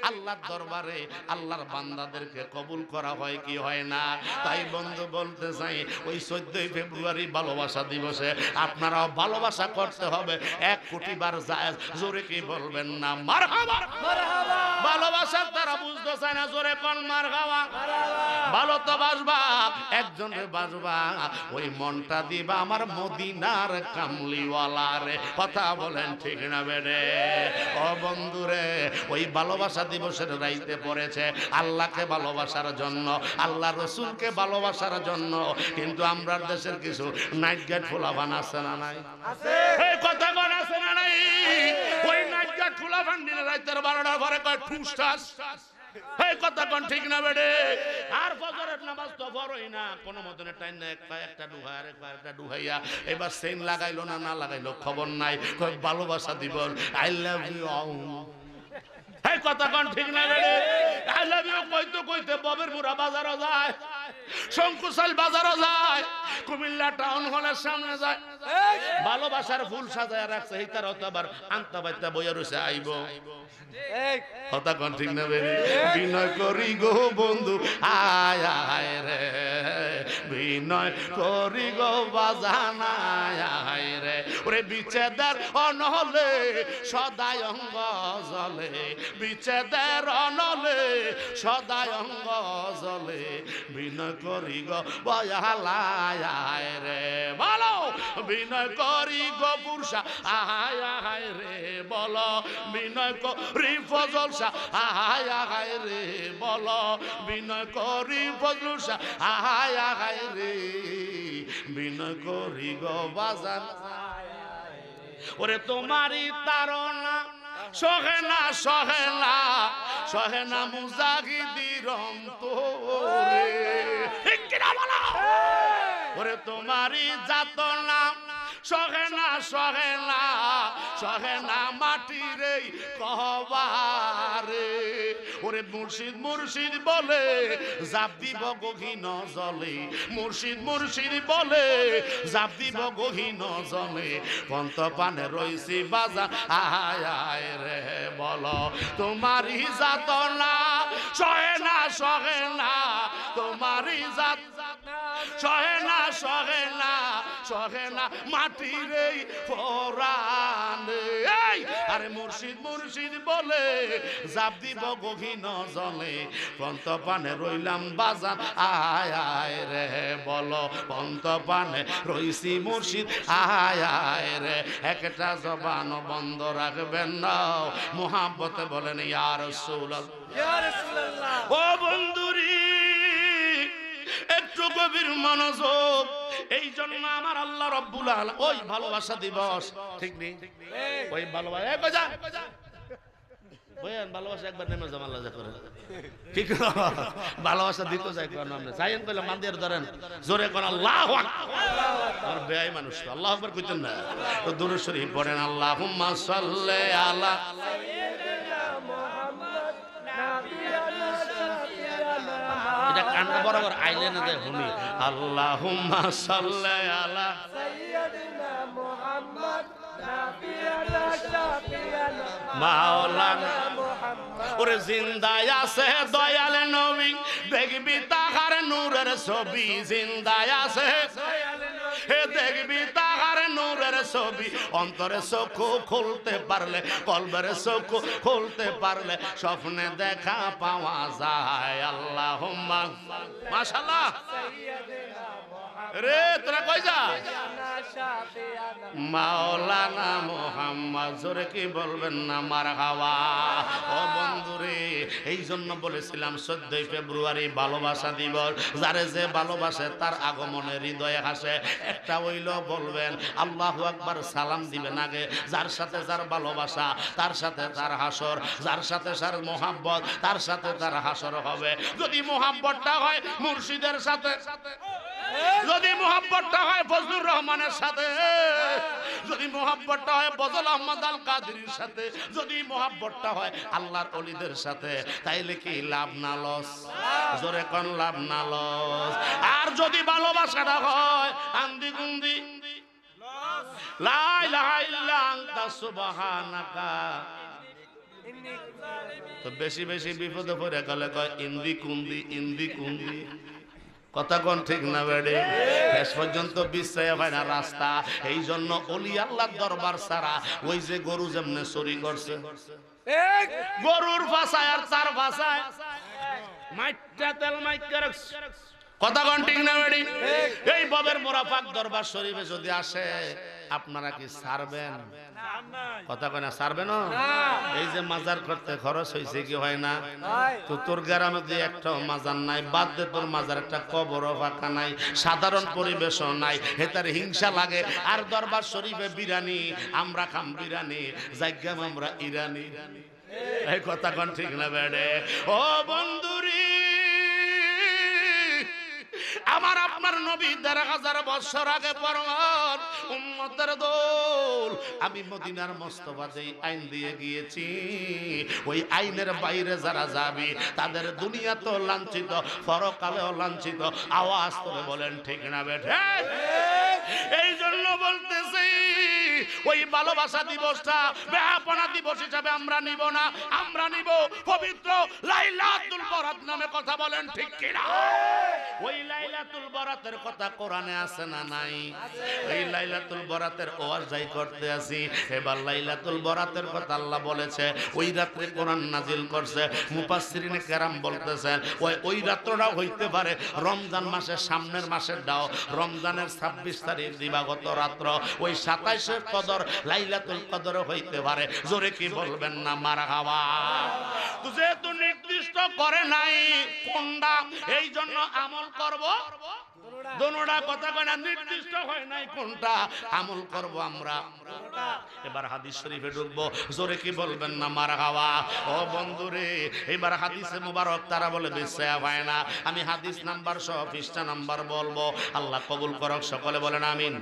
আল্লাহর দরবারে আল্লাহর বান্দাদেরকে কবুল করা হয় কি হয় না? তাই বন্ধু বলতে চাই, ওই 14ই ফেব্রুয়ারি ভালোবাসা দিবসে আপনারাও ভালোবাসা করতে হবে 1 কোটি বার জায়েজ। জোরে কি বলবেন না মারহাবা? মারহাবা। ভালোবাসা তারা বুঝতে চায় না, জোরে কোন মারহাবা? ভালো তো বাসবা, একজনের বাসবা, ওই মনটা দিবা আমার মদিনার কামলিওয়ালারে, কথা বলেন ঠিক না বেড়ে? ও বন্ধুরে, ওই ভালোবাসা দিবসের রাইতে পড়েছে আল্লাহকে ভালোবাসার জন্য, আল্লাহ রসুলকে ভালোবাসার জন্য। কিন্তু আমরা দেশের কিছু নাইট গার্ড ফুলাবান আছে না নাই? এই কথা কোন আছে না নাই? ওই নাইট গার্ড ফুলাবান দিনে রাইতের 12টার পরে কয় ঠুসঠাস, এই কথা কোন ঠিক না বেড়ে? আর ফজরের নামাজ তো পড়ই না, কোন মতনে টাইম না, একটা ডুহাই আর একটা ডুহাইয়া এবার সেন লাগাইলো না না লাগাইলো খবর নাই, কয় ভালোবাসা দিবস, আই লাভ ইউ। এই কথা কোন ঠিক না বেড়ে? আই লাভ ইউ কইতে কইতে ববের মুড়া বাজারও যায়, শঙ্কুশাল বাজারও যায়, কুমিল্লা টাউন হলের সামনে যায়, ভালোবাসার ফুল সাজায় রাখছে, এইটার তো আবার আনতা বাইতা বইয়া রয়েছে আইব। কথা কোন ঠিক না বেড়ে? বিনয় করি গো বন্ধু আয় আয় রে, বিনয় করি গো বাজানা আয় রে, ওরে বিচ্ছেদের অনলে সদাই অঙ্গ জলে, বিচ্ছেদের অনলে সদাই অঙ্গ জলে, বিনয় করি গো বয়ালায় আয় রে, বলো বিনয় করি গো পুরুষা আয় আয় রে, বলো বিনয় করি ফজলসা আয় আয় রে, বলো বিনয় করি ফজলসা আয় আয় রে, বিনয় করি গো বাজান। ওরে তোমারই তারনা সহে না সহে না সহে না মুজাহিদির অন্তরে, ঠিক কি না বলো? ওরে তোমারই যাতনা সহে না সহে না সহে না মাটির এই কহবারে, ওরে মুর্শিদ মুর্শিদ বলে জাপ দিব গহীন জলে, মুর্শিদ মুর্শিদ বলে জাপ দিব গহীন জলে, পন্ত পানে রইছি বাজা আয় আয় রে, বলো তোমারই যাতনা সহে না সহে না, তোমারই যাত সহে না সহে না সহে না মাটির এই পরাণে, আরে মুর্শিদ মুর্শিদ বলে জাপ দিব গহীন জলে, পন্ত পানে রইলাম বাজান আয় আয় রে, বলো পন্ত পানে রইছি মুর্শিদ আয় আয় রে, একটা জবান বন্ধ রাখবেন না, মুহাব্বতে বলেন ইয়া রাসূলুল্লাহ, ইয়া রাসূলুল্লাহ। ও বন্ধুরি একটু গভীর মনোযোগ, এই জন্য আমার আল্লাহ রাব্বুল আলামিন ওই ভালোবাসা দিবস, ঠিক নেই? ওই ভালোবাসা বয়ান ভালোবাসা একবার নেমে যাম আল্লাহ যা করে, ঠিক না? ভালোবাসা দিতে যাই কোন আমরা চাইেন কইলে মান্দির ধরেন জোরে কোন আল্লাহু আকবার, আর বেয়াই মানুষ তো আল্লাহু আকবার কইতেন না, তো দরুদ শরীফ পড়েন, আল্লাহুম্মা সাল্লি আলা সাইয়্যিদিনা মুহাম্মদ নাবিয়ানা শাফিয়ানা, এটা কান্না বরাবর আইলে না যায় ভূমি, আল্লাহুম্মা সাল্লি আলা সাইয়্যিদিনা মুহাম্মদ নাবিয়ানা শাফিয়ানা মাওলানা মুহাম্মদ, ওরে জিন্দায় আছে দয়াল নবী, দেখবি তাহার নূরের ছবি, জিন্দায় আছে দয়াল নবী, হে দেখবি তাহার নূরের ছবি, অন্তরে চক্ষু খুলতে পারলে, কলবের চক্ষু খুলতে পারলে, স্বপ্নে দেখা পাওয়া যায়। আল্লাহুম্মা মাশাআল্লাহ রে তোরা কই যা মাওলানা মোহাম্মদ জোরে কি বলবেন না মারহাবা। ও বন্ধুরে এই জন্য বলেছিলাম 14 ফেব্রুয়ারি ভালোবাসা দিবস, যারে যে ভালোবাসে তার আগমনে হৃদয়ে হাসে। একটা হইল বলবেন আল্লাহু আকবার, সালাম দিবেন আগে। যার সাথে যার ভালোবাসা তার সাথে তার হাসর, যার সাথে যার মোহাব্বত তার সাথে তার হাসর হবে। যদি মোহাব্বতটা হয় মুর্শিদের সাথে, যদি মোহাব্বতটা হয় ফজলুর রহমানের সাথে, যদি মোহাব্বতটা হয় ফজল আহমদ আল কাদেরীর সাথে, যদি মোহাব্বতটা হয় আল্লাহর ওলিদের সাথে, তাইলে কি লাভ না লস? জোরে কোন লাভ না লস? আর যদি ভালোবাসাটা হয় আন্দি গুন্দি লা ইলাহা ইল্লা আনতা সুবহানাকা, তো বেশি বেশি বিপদে পড়ে গেলে কয় ইন্দি কুন্দি ইন্দি কুন্দি। কথা কোন ঠিক না বেড়ে? শেষ পর্যন্ত বিশ্বাস হয় না রাস্তা। এই জন্য ওলি আল্লাহর দরবার ছাড়া ওই যে গরু যেমনে চুরি করছে, গরুর ভাষায় আর তার ভাষায় মাইটা তেল মাইকা রাখছে। কথা কোন ঠিক না বেড়ে? এই ববের মোরাফাক দরবার শরীফে যদি আসে আপনারা কি ছাড়বেন? কথা কয় না ছাড়বে না? এই যে মাজার করতে খরচ হয়েছে কি হয় না? তো তোর গ্রামে যে একটা মাজার নাই, বাদ দে তোর মাজার একটা কবরও ফাঁকা নাই, সাধারণ পরিবেশও নাই, হেতার হিংসা লাগে। আর দরবার শরীফে বিরানি, আমরা খাম বিরানি, জায়গাম আমরা ইরানি। এই কথা কোন ঠিক না বেড়ে? ও বন্ধুরি, আমার আপনার নবী ১,৫০০ বছর আগে ফরমান, উম্মতের দোল, আমি মদিনার মোস্তফা যেই আইন দিয়ে গিয়েছি, ওই আইনের বাইরে যারা যাবে তাদের দুনিয়া তো লাঞ্ছিত, পরকালেও লাঞ্ছিত। আওয়াজ করে বলেন ঠিক না বেঠে? এই জন্য বলতেছি ওই ভালোবাসা দিবসটা বেহাপনা দিবস হিসাবে আমরা নিব না, আমরা নিব পবিত্র লাইলাতুল বরাত নামে। কথা বলেন ঠিক কিনা? ওই লাইলাতুল বরাতের কথা কোরআনে আছে না নাই? এই লাইলাতুল বরাতের ওয়াজ করতে আছি। এবার লাইলাতুল বরাতের কথা আল্লাহ বলেছে, ওই রাত্রে কোরআন নাজিল করছে। মুফাসসিরিনে কেরাম বলতেছেন ওই রাত্রটা হইতে পারে রমজান মাসের সামনের মাসের দাও, রমজানের 26 তারিখ দিবাগত রাত্র, ওই 27 কদর লাইলাতুল কদর হইতে পারে। জোরে কি বলবেন না মারহাবা? যেহেতু নির্দিষ্ট করে নাই কোনটা, এই জন্য আমল করব দোনোটা। কথা কয় না? নির্দিষ্ট হয় নাই কোনটা আমল করব আমরা। এবার হাদিস শরীফে ঢুকবো। জোরে কি বলবেন না মারহাবা? ও বন্ধুরে, এবার হাদিসে মুবারক তারা বলে বিশ্বাস হয় না। আমি হাদিস নাম্বার সহ পৃষ্ঠা নাম্বার বলবো। আল্লাহ কবুল করক, সকলে বলেন আমিন।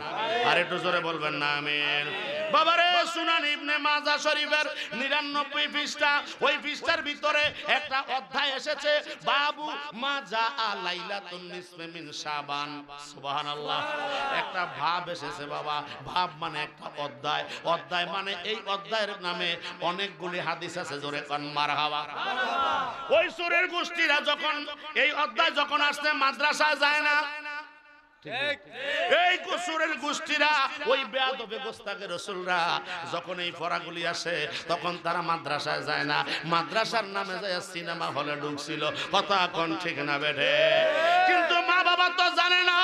আর একটু জোরে বলবেন না আমিন। বাবারে, সুনান ইবনে মাজাহ শরীফের 99 পৃষ্ঠা, ওই পৃষ্ঠার ভিতরে একটা অধ্যায় এসেছে, বাবু মাজা লাইলাতুন নিসফে মিন শাবান। সুবহানাল্লাহ। একটা ভাব এসেছে বাবা, ভাব মানে একটা অধ্যায়, অধ্যায় মানে এই অধ্যায়ের নামে অনেকগুলি হাদিস আছে। জোরে কোন মারহাবা? ওই সুরের গোষ্ঠীরা যখন এই অধ্যায় যখন আসছে মাদ্রাসায় যায় না, এই কুসুরের গোষ্ঠীরা, ওই বেয়াদবে গোস্তাকে রাসূলরা যখন এই পড়াগুলি আসে তখন তারা মাদ্রাসায় যায় না, মাদ্রাসার নামে যায় সিনেমা হলে ঢুকছিল। কথা কোন ঠিক না বেঠে? কিন্তু মা বাবা তো জানে না,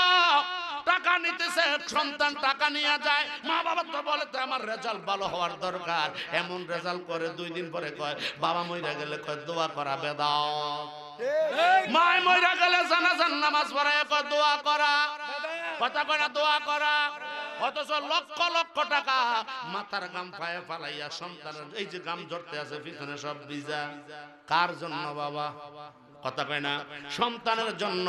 টাকা নিতেছে, সন্তান টাকা নিয়ে যায়, মা বাবা তো বলে তো আমার রেজাল্ট ভালো হওয়ার দরকার। এমন রেজাল্ট করে 2 দিন পরে কয় বাবা মইরা গেলে কয় দোয়া করা বেদাত, মায় মইরা গেলে জানাজার নামাজ পড়ায় কয় দোয়া করা। কথা কয় না? দোয়া করা। অথচ লক্ষ লক্ষ টাকা মাথার গাম পায়ে ফালাইয়া সন্তানের এই যে গাম জড়তে আছে পিছনে সব ভিজা, কার জন্য বাবা? কথা কয় না? সন্তানের জন্য,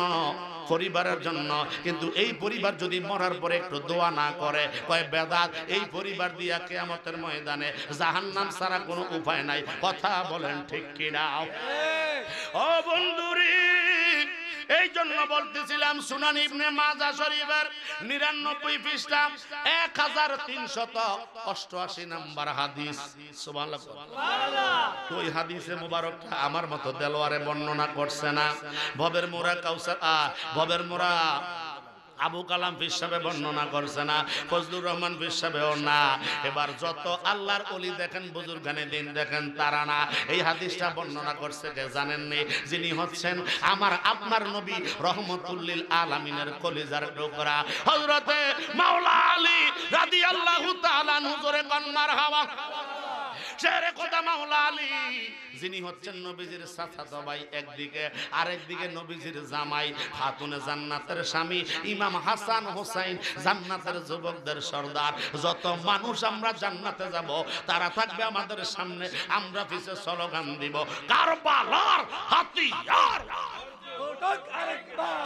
পরিবারের জন্য। কিন্তু এই পরিবার যদি মরার পরে একটু দোয়া না করে, কয় বেদাত। এই পরিবার দিয়া কিয়ামতের ময়দানে জাহান্নাম ছাড়া কোনো উপায় নাই। কথা বলেন ঠিক কিনা? ও বন্ধুরি, এই জন্য বলতেছিলাম সুনান ইবনে মাজাহ শরীফের 99 পৃষ্ঠা 1388 নম্বর হাদিস। সুবহানাল্লাহ। তো এই হাদিসে মুবারকটা আমার মতো দেলোয়ারে বর্ণনা করছে না। ভবের মোরা কাউসার ভবের মোরা আবু কালাম পীর সাহেব বর্ণনা করছে না, ফজলুর রহমান পীর সাহেবও না। এবার যত আল্লাহর ওলি দেখেন, বুজুর্গানে দিন দেখেন, তারা না। এই হাদিসটা বর্ণনা করছে কে জানেননি? যিনি হচ্ছেন আমার আপনার নবী রহমতুল লিল আলামিনের কলিজার টুকরা হযরতে মাওলা আলী রাদিয়াল্লাহু তাআলা হুজুরে কন্নার হাওয়া শেরে খোদা মাওলা আলী, যিনি হচ্ছেন নবীজির চাচাতো ভাই একদিকে, আরেকদিকে নবীজির জামাই, খাতুনে জান্নাতের স্বামী ইমাম হাসান হোসাইন, জান্নাতের যুবকদের সর্দার। যত মানুষ আমরা জান্নাতে যাব, তারা থাকবে আমাদের সামনে, আমরা পিছে স্লোগান দিব কারবালার হাতিয়ার,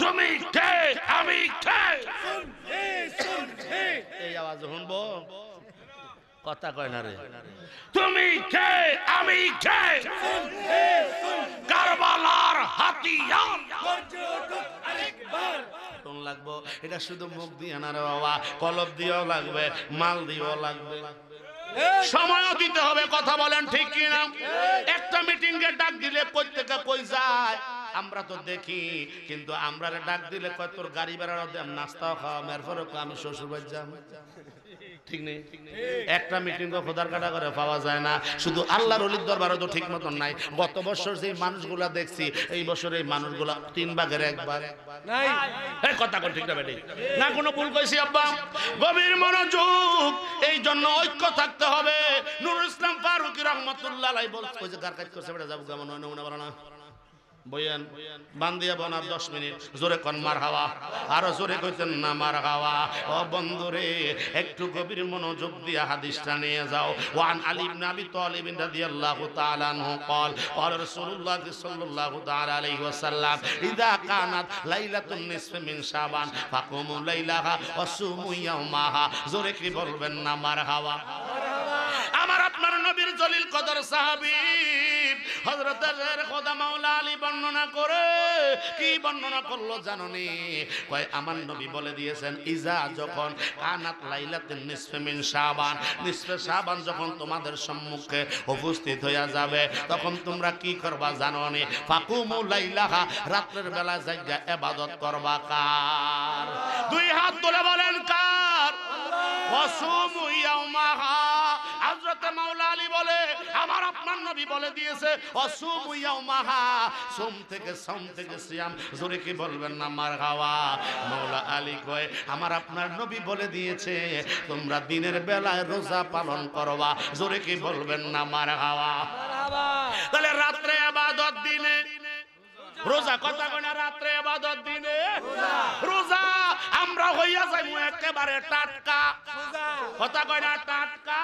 তুমি কে আমি কে। এই আওয়াজ শুনবো, কথা কয় না রে। তুমি কে আমি কে, কারবালার হাতিয়ার। কোন লাগবো? এটা শুধু মুখ দিয়ে না রে বাবা, কলব দিয়েও লাগবে, মাল দিয়েও লাগবে, সময়ও দিতে হবে। কথা বলেন ঠিক কি না? একটা মিটিং এ ডাক দিলে প্রত্যেকে কই যায়? আমরা তো দেখি, কিন্তু আমরা ডাক দিলে কয় তোর গাড়ি ভাড়া দেন, নাস্তাও খাওয়া, এরপরে আমি শ্বশুর বাড়ি যাম, ঠিক নেই? একটা মিটিং খোদার কাটা করে পাওয়া যায় না। শুধু আল্লাহর ওলির দরবারও তো ঠিক মতন নাই। গত বছর যে মানুষগুলা দেখছি, এই বছর এই মানুষগুলা 3 ভাগের 1 ভাগ নাই। এই কথা কোন ঠিক না বেটি? না কোনো ভুল কইছি আব্বা? গভীর মনোযোগ। এই জন্য ঐক্য থাকতে হবে। নুরুল ইসলাম ফারুকী রাহমাতুল্লাহ আলাইহি বলছে, ওই যে গার কাজ করছে বেটা, যাবো কেমন হয় নমুনা বানানা বয়ান বান্দিয়া বনার 10 মিনিট জোরে কোন মারহাবা, আরো জোরে কইতেন না মারহাবা। ও বন্ধুরে, একটু গভীর মনোযোগ দিয়ে হাদিসটা নিয়ে যাও। ওয়ান আলী ইবনে আবি তালিব রাদিয়াল্লাহু তাআলা আনহু قال قال رسول الله صلى الله تعالى عليه وسلم اذا كانت ليله النصف من شعبان فقوموا ليلها وصوموا يومها। জোরে কি বলবেন না মারহাবা? আমার আপনার নবীর জলিল কদর সাহাবী হযরত খোদা মাওলা আলী বর্ণনা করে, কি বর্ণনা করলো জানোনি? কয় আমার নবী বলে দিয়েছেন, ইজা যখন কানাত লাইলাতুন নিসফে মিন শাবান, নিসফে শাবান যখন তোমাদের সম্মুখে উপস্থিত হইয়া যাবে, তখন তোমরা কি করবা জানোনি? ফাকুমু লাইলাহা, রাতের বেলা জায়গা ইবাদত করবা। কার? 2 হাত তুলে বলেন কার? ওয়াসুমু ইয়াউমাহা। হযরত মাওলা আলী বলে আমার আপনার নবী বলে দিয়েছে ওয়াসুমু ইয়াউমাহা, সোম থেকে সিয়াম। জোরে কি বলবেন না মারহাবা? মাওলা আলী কয় আমার আপনার নবী বলে দিয়েছে তোমরা দিনের বেলায় রোজা পালন করবা। জোরে কি বলবেন না মারহাবা? তাহলে রাত্রে ইবাদত, দিনে রোজা। কথা কয় না? রাত্রে ইবাদত, দিনে রোজা। আমরা হইয়া যাইমু একেবারে টাটকা। কথা কয় না? টাটকা।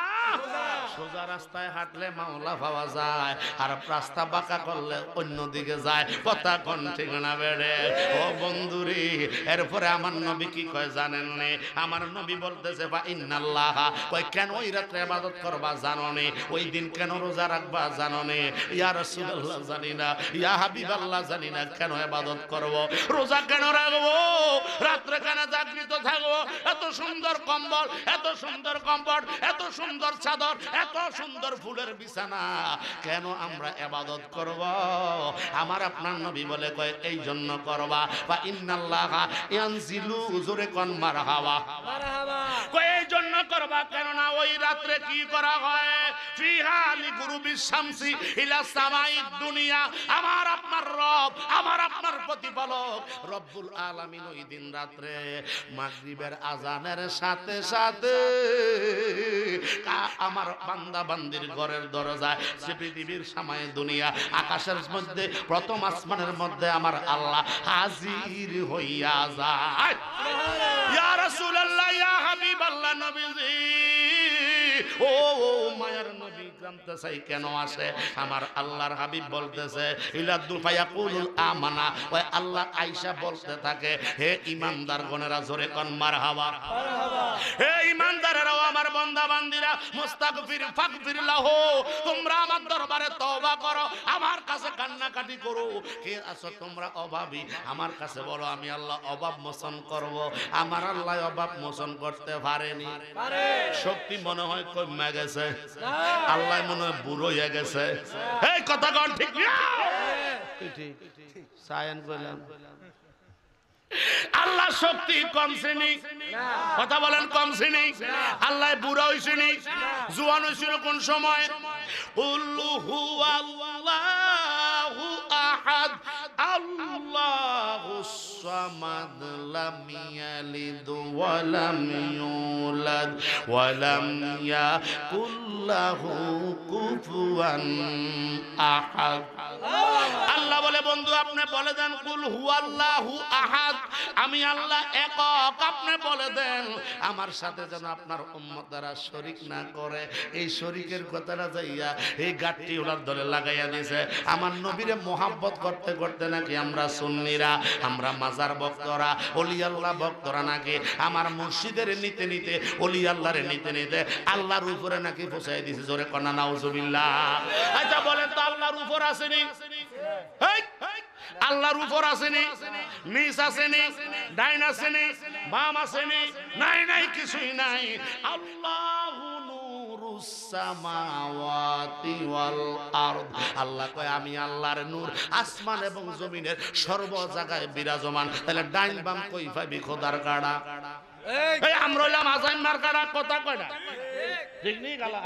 সোজা রাস্তায় হাঁটলে মাওলা পাওয়া যায়, আর রাস্তা বাঁকা করলে অন্য দিকে যায়। কথা কোন ঠিক না বেড়ে? ও বন্ধুরি, এরপরে আমার নবী কি কয় জানেন নে? আমার নবী বলতেছে বা ইন্নাল্লাহ, কয় কেন ওই রাত্রে ইবাদত করবা জানো নে? ওই দিন কেন রোজা রাখবা জানো নে? ইয়া রাসূলুল্লাহ জানি না, ইয়া হাবিবাল্লাহ জানি না, কেন ইবাদত করব, রোজা কেন রাখবো, রাত্রে কেন জাগরিত থাকবো? এত সুন্দর কম্বল, এত সুন্দর কম্বল, এত সুন্দর চাদর, এত সুন্দর ফুলের বিছানা, কেন আমরা ইবাদত করব? আমার আপনার নবী বলে কয় এই জন্য করবা। বা ইন্নাল্লাহা ইয়ানজিলু, জোরে কোন মারহাবা, মারহাবা। কয় এই জন্য করবা, কেন না ওই রাত্রে কি করা হয়? ফিহা লিগুরুবিশ শামসি ইলা সামাইদ দুনিয়া। আমার আপনার রব, আমার আপনার প্রতিপালক রব্বুল আলামিন ওই দিন রাত্রে মাগরিবের আজানের সাথে সাথে আমার বান্দা বান্দির ঘরের দরজায়, যে পৃথিবীর সামায় দুনিয়া, আকাশের মধ্যে প্রথম আসমানের মধ্যে আমার আল্লাহ হাজির হইয়া যায়। ইয়া রাসূলুল্লাহ, ইয়া হাবিবাল্লাহ, নবীজি ও মায়ার নবী জানতে চাই কেন আসে? আমার আল্লাহর হাবিব বলতেছে ইলাদুল ফায়াকুলুল আমানা, ওই আল্লাহ আয়েশা বলতে থাকে হে ঈমানদার গণেরা, জোরে কোন মারহাবা, মারহাবা। হে ঈমানদারেরাও, আমার বান্দা বান্দিরা, মুস্তাগফির ফাগফির লাহু, তোমরা আমার দরবারে তওবা করো, আমার কাছে কান্নাকাটি করো। কে আছো তোমরা অভাবী, আমার কাছে বলো, আমি আল্লাহ অভাব মোচন করব। আমার আল্লাহ অভাব মোচন করতে পারেনি, পারে। শক্তি মনে হয় কমে গেছে, আল্লাহ মনে হয় বুড়ো হয়ে গেছে। এই কথা কোন ঠিক না? ঠিক সায়ান কইলাম আল্লাহ শক্তি কম শ্রেণী, কথা বলেন কম শ্রেণী। আল্লাহ বুড়া হইছেনি, জোয়ান হইছিল কোন সময়? কুল হুয়াল্লাহু আহাদ আল্লাহুস সামাদ লাম ইয়ালিদ ওয়া লাম ইউলাদ ওয়া লাম ইয়াকুল লাহু কুফুয়ান আহাদ। আল্লাহ বলে বন্ধু আপনি বলে দেন কুল হুয়াল্লাহু আহাদ, আমি আল্লাহ একক। আপনি বলে দেন আমার সাথে যেন আপনার উম্মতরা শরীক না করে। এই শরীকের কথাটা যাইয়া এই গাঠটি ওনার দলে লাগাইয়া দিয়েছে। আমার নবীরে মোহাব্বত করতে করতে নাকি আমরা সুন্নিরা, আমরা মাজার ভক্তরা, ওলি আল্লাহ ভক্তরা নাকি আমার মুর্শিদের নিতে নিতে, ওলি আল্লাহরে নিতে নিতে আল্লাহর উপরে নাকি পৌঁছাই দিয়েছে। জোরে কন্যা নাউজুবিল্লাহ। আচ্ছা বলেন তো আল্লাহর উপর আসেনি? আল্লাহর উপর আসেনি, নিচ আসেনি, ডাইন আসেনি, বাম আসেনি? নাই নাই, কিছুই নাই। আল্লাহু নূরুস সামাওয়াতি ওয়াল আরদ। আল্লাহ কয় আমি আল্লাহর নূর আসমান এবং জমিনের সর্ব জায়গায় বিরাজমান। তাহলে ডাইন বাম কই পাবি খোদার কাড়া? এই আমরা হইলাম আজাইমার কাড়া, কথা কয় না ঠিক নেই গালা।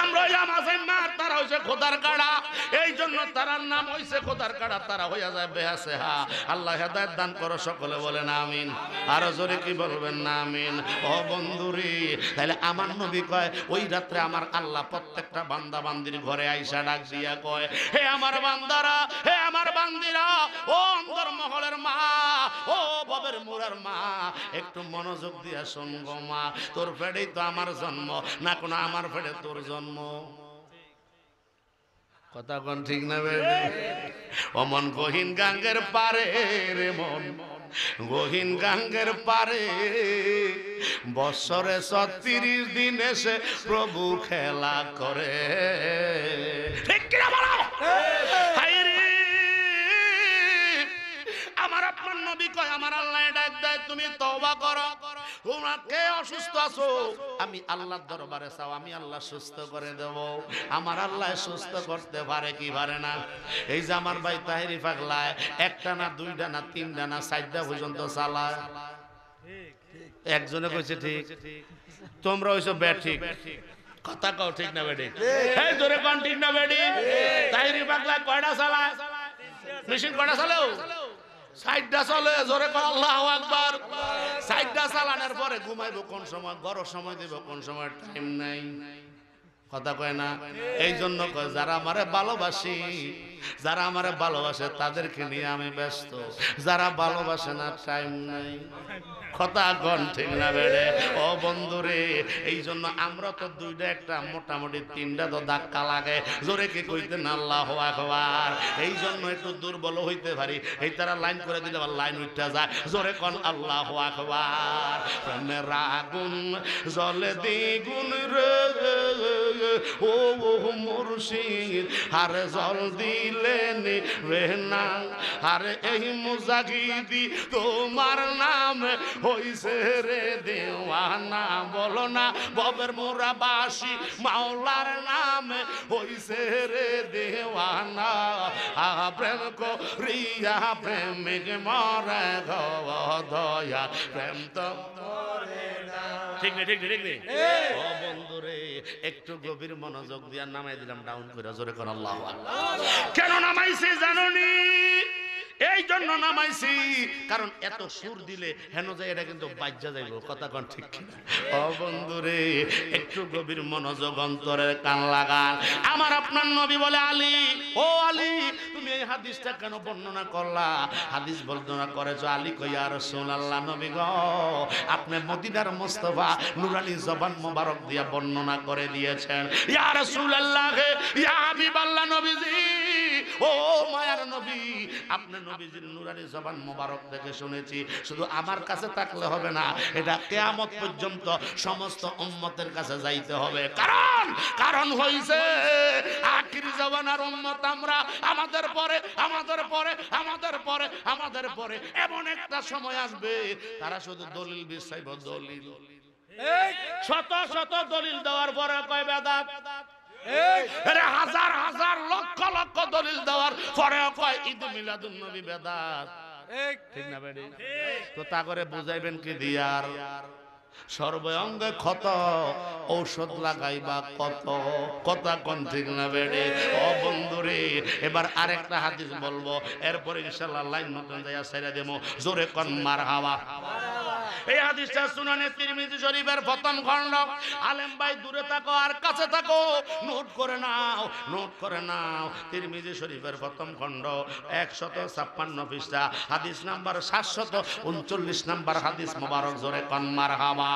আমরা হইলাম আজাইমার, তারা হইছে খোদার কাড়া। এই জন্য তারার নাম হইছে খোদার কাড়া, তারা হইয়া যায় বেহাসেহা। আল্লাহ হেদায়েত দান করো, সকলে বলেন আমিন। আরো জোরে কি বলবেন না আমিন? ও বন্ধুরে, তাহলে আমার নবী কয় ওই রাত্রে আমার আল্লাহ প্রত্যেকটা বান্দা বান্দির ঘরে আইসা ডাক দিয়া কয়, হে আমার বান্দারা, হে আমার বান্দিরা, ও অন্তরমহলের মা, ও ববের মুরার মা, একটু মনোযোগ দিয়া শোন গো মা। তোর পেটেই তো আমার জন্ম, না কোনো আমার পেটে তোর জন্ম। কথা কোন ঠিক না বেড়ে? অমন গহীন গাঙ্গের পারে রে মন, গহীন গাঙ্গের পারে বছরে 36 দিন এসে প্রভু খেলা করে। ঠিক কিনা বলো? আমার আপনার নবী কয় আমার আল্লাহ ডাক দেয় তুমি তওবা করো। তোমরা কে অসুস্থ আছো আমি আল্লাহর দরবারে চাও, আমি আল্লাহ সুস্থ করে দেব। আমার আল্লাহ সুস্থ করতে পারে কি পারে না? এই যে আমার ভাই তাহেরি পাগলায় একটা না দুইটা না তিনটা না 4টা পর্যন্ত চালায়। একজনে কইছে ঠিক, তোমরা হইছো ব্যাঠিক। কথা কও ঠিক না বেডি? এই জোরে কোন ঠিক না বেডি? তাহেরি পাগলায় কয়টা চালায়? মেশিন কয়টা চালাও? 4টা চলে। জোরে কর আল্লাহু আকবার। 4টা চালানোর পরে ঘুমাইবো কোন সময়, গরম সময় দিব কোন সময়, টাইম নাই। কথা কয় না? এই জন্য কয় যারা আমারে ভালোবাসি, যারা আমারে ভালোবাসে তাদেরকে নিয়ে আমি ব্যস্ত, যারা ভালোবাসে না টাইম নাই। কথা কন ঠিক না বেড়ে? ও বন্ধুরে, এই জন্য আমরা তো দুইটা একটা মোটামুটি 3টা তো ধাক্কা লাগে। জোরে কি কইতে না আল্লাহু আকবার। এই জন্য একটু দুর্বল হইতে পারি, এই তারা লাইন করে দিলে আবার লাইন উঠতে যায়। জোরে কন আল্লাহু আকবার। প্রেমের আগুন জ্বলে দ্বিগুণ রে ও মুর্শিদ, আরে জল দিলে নিবে না। আরে এই মুজাহিদি তোমার নাম হইছে রে দেওয়ানা। বলো না ববের মুরাবাসী মাওলার নাম হইছে রে দেওয়ানা। প্রেম করিয়া প্রেমিক মরে গো দয়া, প্রেম তো মরে না। ঠিক নেই, ঠিক নেই, ঠিক নেই। ও বন্ধুরে, একটু গভীর মনোযোগ দিয়া নামাই দিলাম ডাউন করে। জোরে কোন আল্লাহু আকবার। কেন নামাইছি জানোনি? এই জন্য নামাইছি কারণ এত সুর দিলে হেন যায় এটা কিন্তু বাজ্যা যাইব। কথা কোন ঠিক কিনা? ও বন্ধুরে, একটু গভীর মনোযোগ অন্তরের কান লাগান। আমার আপনার নবী বলে আলী, ও আলী তুমি এই হাদিসটা কেন বর্ণনা করলা? হাদিস বর্ণনা করেছো আলী কই ইয়া রাসূলুল্লাহ, নবী গো আপনি মদিনার মুস্তাফা নুরানি জবান মোবারক দিয়া বর্ণনা করে দিয়েছেন। ইয়া রাসূলুল্লাহ, ইয়া হাবিবাল্লাহ, নবীজি ও মায়ার নবী, আপনি নবীজির নুরানি জবান মোবারক থেকে শুনেছি। শুধু আমার কাছে থাকলে হবে না, এটা কিয়ামত পর্যন্ত সমস্ত উম্মতের কাছে যাইতে হবে। কারণ হইছে আখির জামানার উম্মত আমরা, আমাদের পরে আমাদের পরে আমাদের পরে আমাদের পরে এমন একটা সময় আসবে তারা শুধু দলিল বিচাইব, দলিল। শত শত দলিল দেওয়ার পরে কয় বেদাত, হাজার হাজার লক্ষ লক্ষ দলিল দেওয়ার পরে কয় ঈদ মিলাদুন নবী বেদাত। ঠিক না বেড়ি? তো তা করে বুঝাইবেন কি দিয়ার সর্বঙ্গে ক্ষত ঔষধ লাগাইবা কত কথা কোন ঠিক না বেড়ে? ও বন্ধুরে এবার আরেকটা হাদিস বলবো, এরপরে ইনশাআল্লাহ লাইন নতুন যাইয়া ছেড়ে দেবো। জোরে কোন মারহাবা। এই হাদিসটা সুনানে তিরমিজি শরীফের প্রথম খণ্ড। আলেম ভাই দূরে থাকো আর কাছে থাকো, নোট করে নাও, নোট করে নাও। তিরমিজি শরীফের প্রথম খণ্ড 156 পৃষ্ঠা, হাদিস নাম্বার 739 নাম্বার হাদিস মোবারক। জোরে কোন মারহাবা।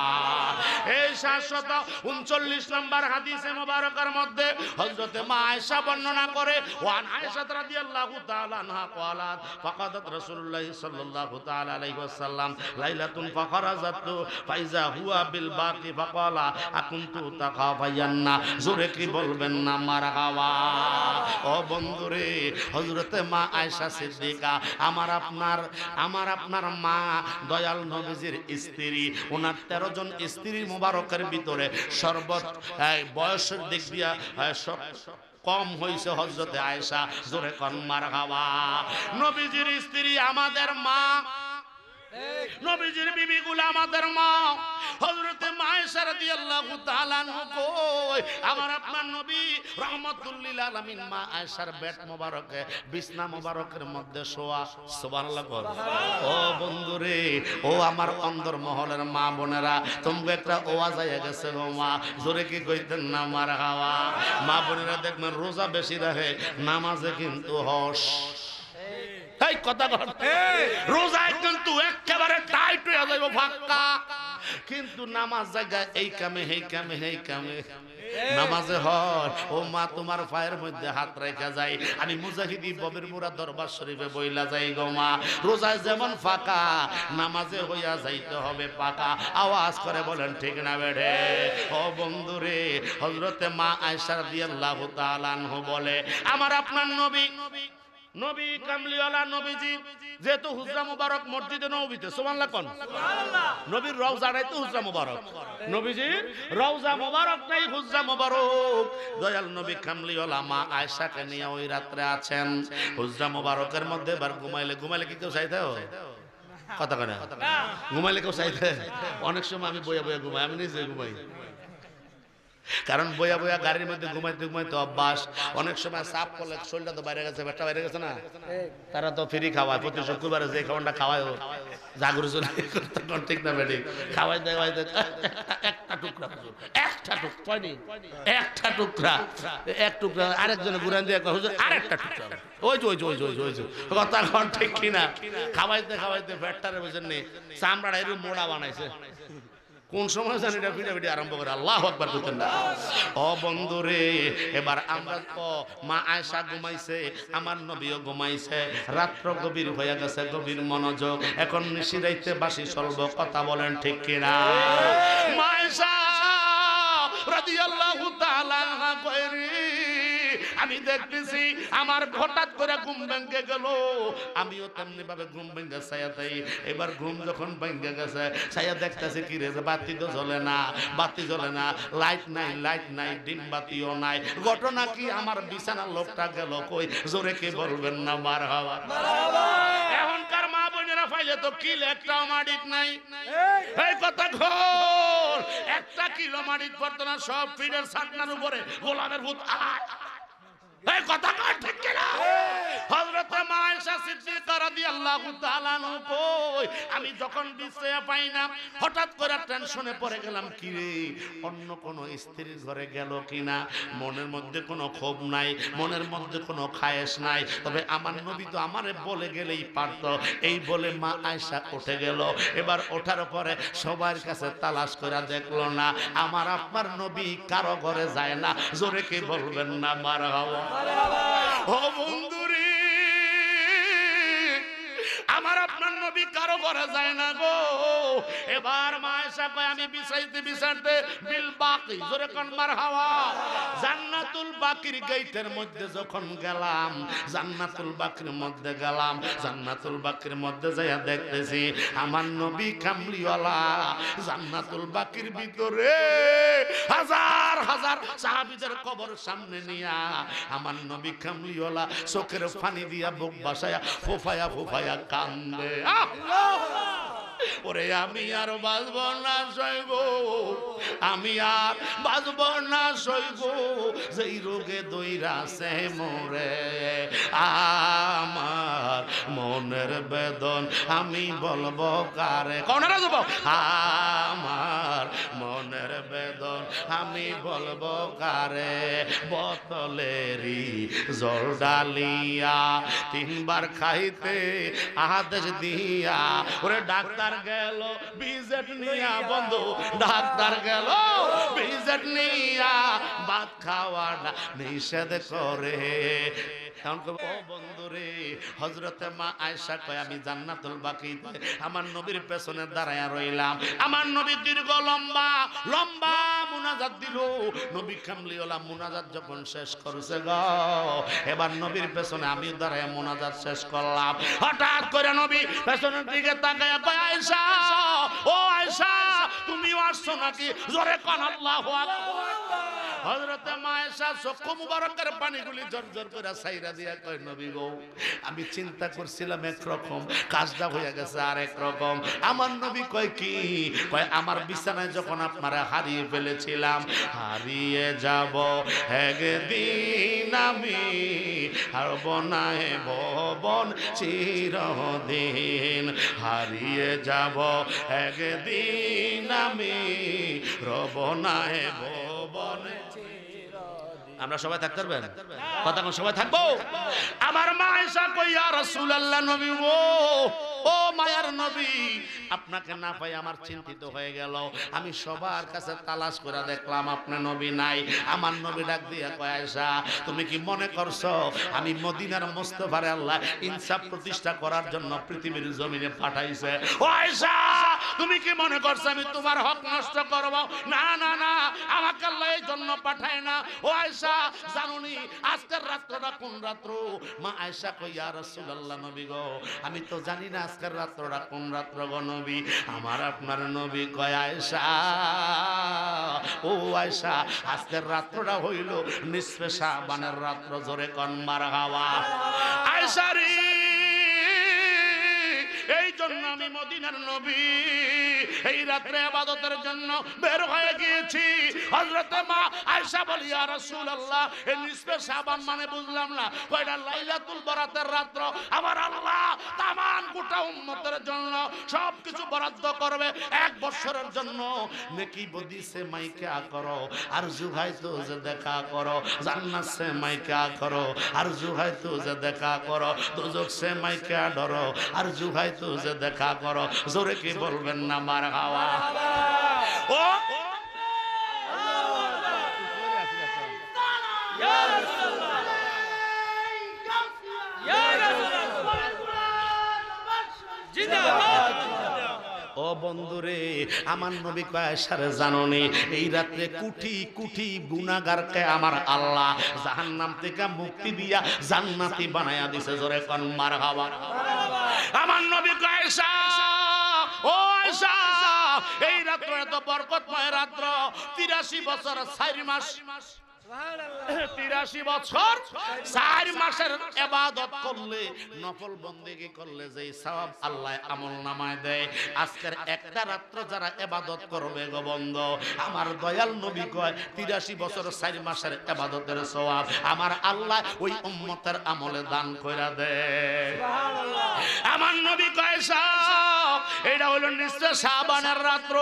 এই 739 নাম্বার হাদিসে মোবারকের মধ্যে হযরতে মা আয়েশা বর্ণনা করে, ওয়ান আয়েশা রাদিয়াল্লাহু তাআলা আনহা ক্বালাত ফাকাদাত রাসূলুল্লাহ সাল্লাল্লাহু তাআলা আলাইহি ওয়াসাল্লাম লাইলাতুন ফাখারাজাতু ফাইজা হুয়া বিল বাকি ফাকালা আকুনতু তাখাফায়ান্না। জোরে কি বলবেন না মারহাবা। ও বন্ধুরে হযরতে মা আয়েশা সিদ্দিকা আমার আপনার মা দয়াল নবীজির স্ত্রী, ওনার 13 জন স্ত্রী মুবারকের ভিতরে সর্বোচ্চ বয়সের দিক দিয়া কম হইছে হযরতে আয়েশা। জোরে কোন মারহাবা। নবীজির স্ত্রী আমাদের মা, নবীজির বিবিগুলো আমাদের মা। হযরতে মা আয়েশা রাদিয়াল্লাহু তাআলা আনহা কই আমার আপনার নবী রাহমাতুল লিল আলামিন মা আয়েশার পেট মোবারকে বিছনা মোবারকের মধ্যে শোয়া। সুবহানাল্লাহ। ও বন্ধুরে, ও আমার অন্দর মহলের মা বোনেরা, তোমরা একটা ওয়াজ আইয়া গেছে গো মা। জোরে কি কইতেন না মারহাবা। মা বোনেরা দেখবেন রোজা বেশি রাখে, নামাজে কিন্তু হস। এই কথা রোজায় কিন্তু একেবারে টাইট হয়ে যাইব ফাঁকা, কিন্তু নামাজ জায়গা এই কামে এই কামে এই কামে নামাজে হয়। ও মা তোমার পায়ের মধ্যে হাত রেখা যায়, আমি মুজাহিদি ববির মুরা দরবার শরীফে বইলা যাই গো মা। রোজায় যেমন ফাঁকা, নামাজে হইয়া যাইতে হবে পাকা। আওয়াজ করে বলেন ঠিক না বেড়ে? ও বন্ধুরে হযরতে মা আয়েশা রাদিয়াল্লাহু তাআলা আনহা বলে আমার আপনার নবী কামলিওয়ালা নবীজি যেহেতু হুজরা মুবারক মসজিদে নববীতে, সুবহানাল্লাহ কোন নবীর রওজাটাই তো হুজরা মুবারক, নবীজির রওজা মুবারক নাই হুজরা মুবারক। দয়াল নবী কামলিওয়ালা মা আয়েশাকে নিয়ে ওই রাত্রে আছেন হুজরা মুবারকের মধ্যে। এবার ঘুমাইলে কি কেউ চাইতে কথা কয় না? ঘুমাইলে কেউ চাইতে? অনেক সময় আমি বইয়া বইয়া ঘুমাই, আমি নিজে ঘুমাই, কারণ বইয়া বইয়া গাড়ির মধ্যে ঘুমাইতে ঘুমাইতে অভ্যাস। অনেক সময় চাপ করলে শরীরটা তো বাইরে গেছে, পেটটা বাইরে গেছে না, তারা তো ফ্রি খাওয়ায় প্রতি শুক্রবারে যে খাওয়াটা খাওয়ায় জাগরু চলে ঠিক না বেটি খাওয়াই দেয় একটা টুকরা একটা টুকরা এক টুকরা আরেকজনে ঘুরান দিয়ে আরেকটা টুকরা ওই যে কথা কন ঠিক কিনা? খাওয়াইতে খাওয়াইতে পেটটারে বুঝেন নি চামড়াটা এরকম মোড়া বানাইছে। কোন সময় জানি এটা পিটাপিটি আরম্ভ করে। আল্লাহু আকবার করতেন না। ও বন্ধুরে এবার আমরা তো মা আয়েশা ঘুমাইছে, আমার নবীও ঘুমাইছে, রাত্র গভীর হয়ে গেছে, গভীর মনোযোগ। এখন নিশিরাইতে বাসি চলবো, কথা বলেন ঠিক কিনা? মা আয়েশা রাদিয়াল্লাহু তাআলা আনহা কইরি আমি দেখতেছি আমার হঠাৎ করে ঘুম ভেঙে গেল, আমিও তেমনি ভাবে ঘুম ভেঙে ছায়া দেই। এবার ঘুম যখন ভেঙে গেছে ছায়া দেখতেছি কি রে, বাতি তো জ্বলে না, বাতি জ্বলে না, লাইট নাই, ডিম বাতিও নাই। ঘটনা কি? আমার বিছানার লোকটা গেল কই? জোরে কি বলবেন না মারহাবা? এখনকার মা বোনেরা পাইলে তো কিল একটাও মাটিত নাই। এই কথা ঘোর একটা কিলো মাটিত পড়তো না, সব ফিডের ছাটনার উপরে গোলামের ভূত। এই কথা কর ঠিক কিনা? হযরত মা আয়েশা সিদ্দিকা রাদিয়াল্লাহু তাআলা আনহা কই আমি যখন বিশ্রাম পাই না, হঠাৎ করে টেনশনে পড়ে গেলাম, কি রে অন্য কোন স্ত্রীর ঘরে গেল কিনা। মনের মধ্যে কোনো ক্ষোভ নাই, মনের মধ্যে কোনো খায়েশ নাই, তবে আমার নবী তো আমারে বলে গেলেই পারত। এই বলে মা আয়েশা উঠে গেল। এবার ওঠার পরে সবার কাছে তালাশ করে দেখলো না, আমার আপনার নবী কারো ঘরে যায় না। জোরে কি বলবেন না মারহাবা? ও বন্ধুরে আমার আপনার নবী কারো ঘরে যায় না গো। এবার মা আয়েশা কয় আমি বিছাইতে বিল বাকি, জোরে কোন মারহাবা। জান্নাতুল বাকির গেটের মধ্যে যখন গেলাম, জান্নাতুল বাকির মধ্যে গেলাম, জান্নাতুল বাকির মধ্যে যাইয়া দেখতেছি আমার নবী কামলিওয়ালা জান্নাতুল বাকির ভিতরে হাজার হাজার হাজার সাহাবীদের কবর সামনে নিয়া আমার নবী কামলিওয়ালা চোখের পানি দিয়া বুক বাসায়া ফুফায়া ফুফায়া কান্দে। ওরে আমি আর বাঁচব না সইব, আমি আর বাঁচব না সইব, যেই রোগে দইরাছে মোরে। আমার মনের বেদন আমি বলবো কারে, কোনরা যাব? আমার মনের বেদন আমি বলবো কারে, বোতলেরই জল ডালিয়া তিনবার খাইতে আদেশ দিয়া। ওরে ডাক্তার গেল বিজেট নিয়া, বন্ধু ডাক্তার গেল বিজেট নিয়া, ভাত খাওয়াটা নিষেধ করে। ও বন্ধুরে, হযরতে মা আয়েশা কয় আমি জান্নাতুল বাকিতে আমার নবীর পেছনে দাঁড়ায়া রইলাম। আমার নবী দীর্ঘ লম্বা লম্বা মুনাজাত দিল। নবী কামলিওয়ালা মুনাজাত যখন শেষ করছে গো, এবার নবীর পেছনে আমি দাঁড়ায়া মুনাজাত শেষ করলাম। হঠাৎ করে নবী পেছনের দিকে তাকায়া কয় আয়েশা, ও আয়েশা তুমিও আসছো নাকি? জোরে কোন আল্লাহু আকবার। হযরতে মা আয়েশা চক্ষু মুবারকের পানিগুলি ঝরঝর করে ছাইরা দিয়া কয় নবী গো, আমি চিন্তা করছিলাম একরকম, কাজটা হয়ে গেছে আরেক রকম। আমার নবী কয় কি? কয় আমার বিছানায় যখন আপনারা হারিয়ে ফেলেছিলাম, হারিয়ে যাব একদিন আমি, হারব না এ ভুবন চিরদিন, হারিয়ে যাব একদিন আমি, রব না এ ভুবনে। আমরা সবাই থাকতে পারবেন? কথা কোন সবাই থাকবো? আমার মা আয়েশা কই ইয়া রাসূলুল্লাহ, নবী ও মায়ার নবী, আপনাকে না পাই আমার চিন্তিত হয়ে গেল। আমি সবার কাছে তালাশ করে দেখলাম আপনার নবী নাই। আমার নবী ডাক দিয়া কয় আয়েশা তুমি কি মনে করছো আমি মদিনার মুস্তাফারে আল্লাহ ইনসাফ প্রতিষ্ঠা করার জন্য পৃথিবীর জমিনে পাঠাইছে? ও আয়েশা তুমি কি মনে করছো আমি তোমার হক নষ্ট করব? না না না, আমাকে আল্লাহ এই জন্য পাঠায় না। ও আয়েশা জানুনি আজকের রাতটা কোন রাত্র? মা আয়েশা কই ইয়া রাসূলুল্লাহ, নবী গো আমি তো জানি না আজকের রাতটা কোন রাত্র গো নবী। আমার আপনার নবী কয় আয়েশা, ও আয়েশা আজকের রাতটা হইল নিসফে শাবানের রাত্র। জোরে কোন মারহাবা। আয়েশা রে, এই জন্য আমি মদিনার নবী এই রাত্রে ইবাদতের জন্য বের হয়ে গিয়েছি। হযরতে মা আয়েশা বলি ইয়া রাসূলুল্লাহ, এই নিসফে শাবান মানে বুঝলাম না। কয়টা লাইলাতুল বরাতের রাত্র আমার আল্লাহ তামাম গোটা উম্মতের জন্য সবকিছু বরাদ্দ করবে এক বছরের জন্য। নেকি বদি সে মাইকা করো, আরজু হয় তো যে দেখা করো, জান্নাত সে মাইকা করো, আরজু হয় তো যে দেখা করো, দোজখ সে মাইকা ডরো, আরজু হয় তো যে দেখা করো। জোরে কি বলবেন না মারহাবা? ও ইয়া রাসূলুল্লাহ, ইয়া রাসূলুল্লাহ, জিন্দাবাদ। ও বন্ধুরে, আমার নবী কয় আয়েশারে জানোনি এই রাতে কোটি কোটি গুনাহগারকে আমার আল্লাহ জাহান্নাম থেকে মুক্তি দিয়া জান্নাতি বানায়া দিয়েছে। জোরে কোন মারহাবা। আমার নবী কয় আয়েশা, ও আয়েশা এই রাত্র এত বরকতময় রাত্র, 83 বছর 4 মাস, 83 বছর 4 মাসের ইবাদত করলে, নফল বন্দেগী করলে যেই সওয়াব আল্লাহ আমলনামায় দেয়, আজকের একটা রাত্র যারা ইবাদত করবে গো বন্ধু, আমার দয়াল নবী কয় 83 বছর 4 মাসের ইবাদতের সওয়াব আমার আল্লাহ ওই উম্মতের আমলে দান কইরা দেয়। সুবহানাল্লাহ। আমার নবী কয় এটা হলো নিশ্চয় শাবানের রাত্র,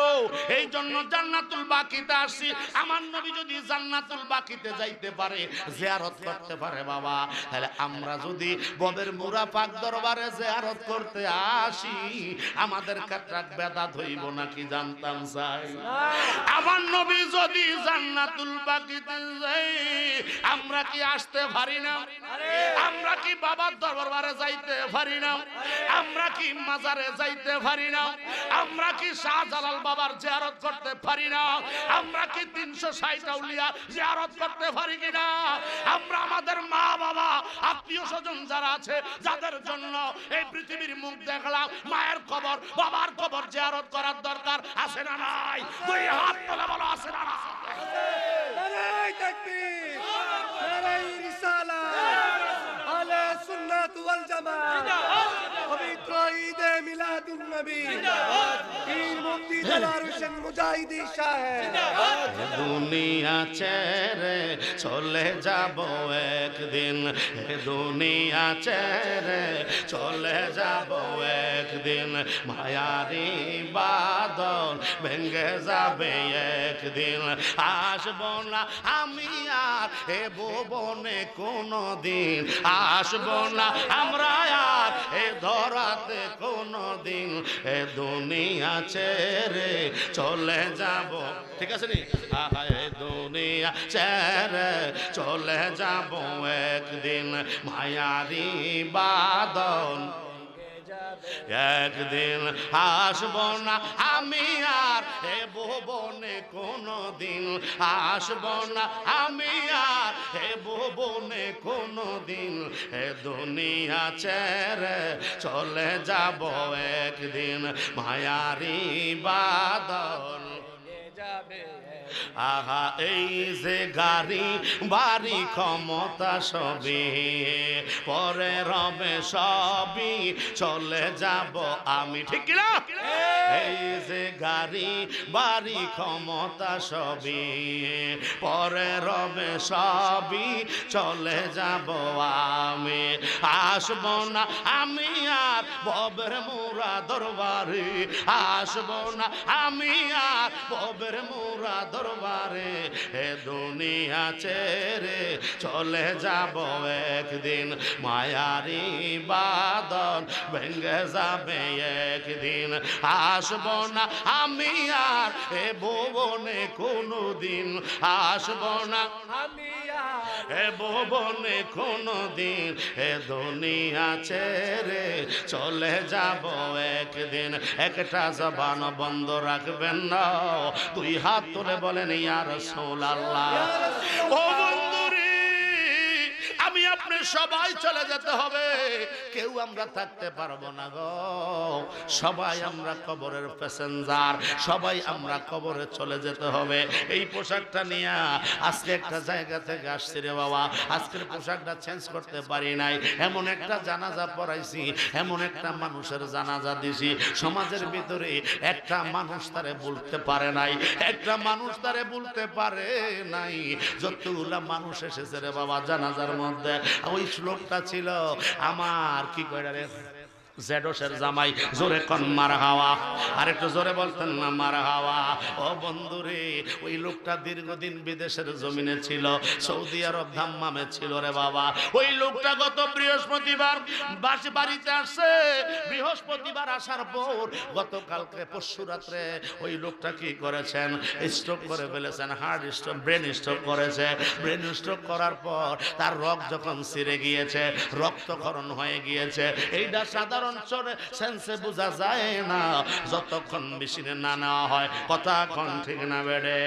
এই জন্য জান্নাতুল বাকিতে আসি। আমার নবী যদি জান্নাতুল বাকিতে যাইতে পারে, জিয়ারত করতে পারে বাবা, তাহলে আমরা যদি ববের মুরা পাক দরবারে জিয়ারত করতে আসি, আমাদের ক্ষেত্রে বেদাত হইব নাকি জানতাম চাই। আমার নবী যদি জান্নাতুল বাকিতে যাই, আমরা কি আসতে পারি না? আমরা কি বাবার দরবারে যাইতে পারি না? আমরা কি মাজারে যাইতে পারি না? আমরা কি শাহজালাল বাবার জিয়ারত করতে পারি না? আমরা কি 360 আউলিয়া জিয়ারত করতে পারি কিনা? আমরা আমাদের মা বাবা আত্মীয় স্বজন যারা আছে, যাদের জন্য এই পৃথিবীর মুখ দেখলাম, মায়ের কবর বাবার কবর জিয়ারত করার দরকার আছে না নাই? দুই হাত তুলে বলো আছে না নাই? सरदार हुसैन मुजाहिदी साहब দুনিয়া ছেড়ে চলে যাব একদিন, দুনিয়া ছেড়ে চলে যাব একদিন, মায়ারি বাদল ভেঙে যাবে একদিন, আসব না আমি আর এ ভুবনে কোনো দিন, আসব না আমরা আর এ ধরাতে কোনো দিন, এ দুনিয়া ছেড়ে চলে যাব। ঠিক আছে নি? এ দুনিয়া ছেড়ে চলে যাব একদিন, মায়ারি বাদল একদিন, আসব না আমি আর এ ভুবনে কোনো দিন, আসব না আমি আর এ ভুবনে কোনো দিন, এ দুনিয়া ছেড়ে চলে যাব একদিন, মায়ারি বাদল। আহা এই যে গাড়ি বাড়ি ক্ষমতা সবই পরে রবে সবই চলে যাব আমি। ঠিক না? এই যে গাড়ি বাড়ি ক্ষমতা সবই পরে রবে সবই চলে যাব আমি, আসব না আমি আর ভবের মোরা দরবারে, আসব না আমি আর ভবের মোরা দরবারে, এ দুনিয়া ছেড়ে চলে যাব একদিন, মায়ারি বাদল ভেঙে যাবে একদিন, আসব না আমি আর এ ভুবনে কোনো দিন, আসব না আমি আর এ ভুবনে কোনো দিন, এ দুনিয়া ছেড়ে চলে যাব একদিন। একটা জবান বন্ধ রাখবেন না, দুই হাত তুলে বলেন ইয়া রাসূলুল্লাহ। ও বন্ধুরে, আমি আপনি সবাই চলে যেতে হবে, কেউ আমরা থাকতে পারবো না গো, সবাই আমরা কবরের প্যাসেঞ্জার, সবাই আমরা কবরে চলে যেতে হবে। এই পোশাকটা নিয়ে আজকে একটা জায়গা থেকে আসছি রে বাবা, আজকের পোশাকটা চেঞ্জ করতে পারি নাই, এমন একটা জানাজা পড়াইছি, এমন একটা মানুষের জানাজা দিছি, সমাজের ভিতরে একটা মানুষ তারে বলতে পারে নাই, একটা মানুষ তারে বলতে পারে নাই, যতগুলা মানুষ এসেছে রে বাবা জানাজার মধ্যে, ওই শ্লোকটা ছিল আমার কি কইরা রে জেডোসের জামাই, জোরে কন মারহাওয়া, আর একটু জোরে বলতেন না মারহাওয়া। ও বন্ধুরে, ওই লোকটা দীর্ঘদিন বিদেশের জমিনে ছিল, সৌদি আরব ধাম্মামে ছিল রে বাবা। ওই লোকটা গত বৃহস্পতিবার বাড়িতে আসছে, বৃহস্পতিবার আসার পর গতকালকে পরশু রাত্রে ওই লোকটা কি করেছেন, স্ট্রোক করে ফেলেছেন, হার্ট স্ট্রোক, ব্রেন স্ট্রোক করেছে। ব্রেন স্ট্রোক করার পর তার রক্ত যখন ছিঁড়ে গিয়েছে, রক্তক্ষরণ হয়ে গিয়েছে, এইটা সাধারণ সেন্সে বোঝা যায় না যতক্ষণ মেশিনে না নেওয়া হয়। কথা কোন ঠিক না বেড়ে?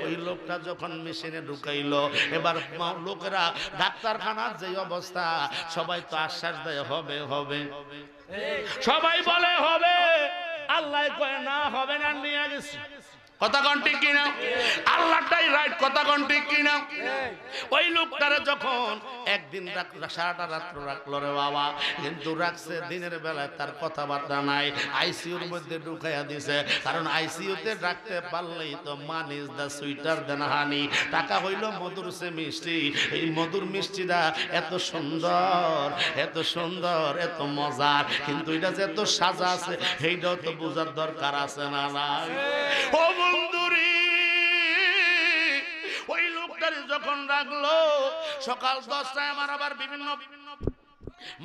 ওই লোকটা যখন মেশিনে ঢুকাইলো, এবার লোকেরা ডাক্তারখানার যে অবস্থা, সবাই তো আশ্বাস দেয় হবে হবে, সবাই বলে হবে, আল্লাহ কয় না হবে না, নিয়ে গেছে। কথা কোন ঠিক কিনা? আল্লাহটাই রাইট, কথা কোন ঠিক কিনা? ওই লোকটারে যখন একদিন সারাটা রাত্র রাখলো রে বাবা, কিন্তু রাখছে দিনের বেলায় তার কথাবার্তা নাই, আইসিইউর মধ্যে ঢুকাইয়া দিছে, কারণ আইসিইউতে রাখতে পারলেই তো মান ইজ দা সুইটার দেন হানি, টাকা হইল মধুর সে মিষ্টি। এই মধুর মিষ্টিটা এত সুন্দর, এত সুন্দর, এত মজার, কিন্তু এটা যে এত সাজা আছে সেইটাও তো বোঝার দরকার আছে না নাই? ও বন্ধুরি, ওই লোকটারে যখন রাখলো সকাল 10টায় আমার আবার বিভিন্ন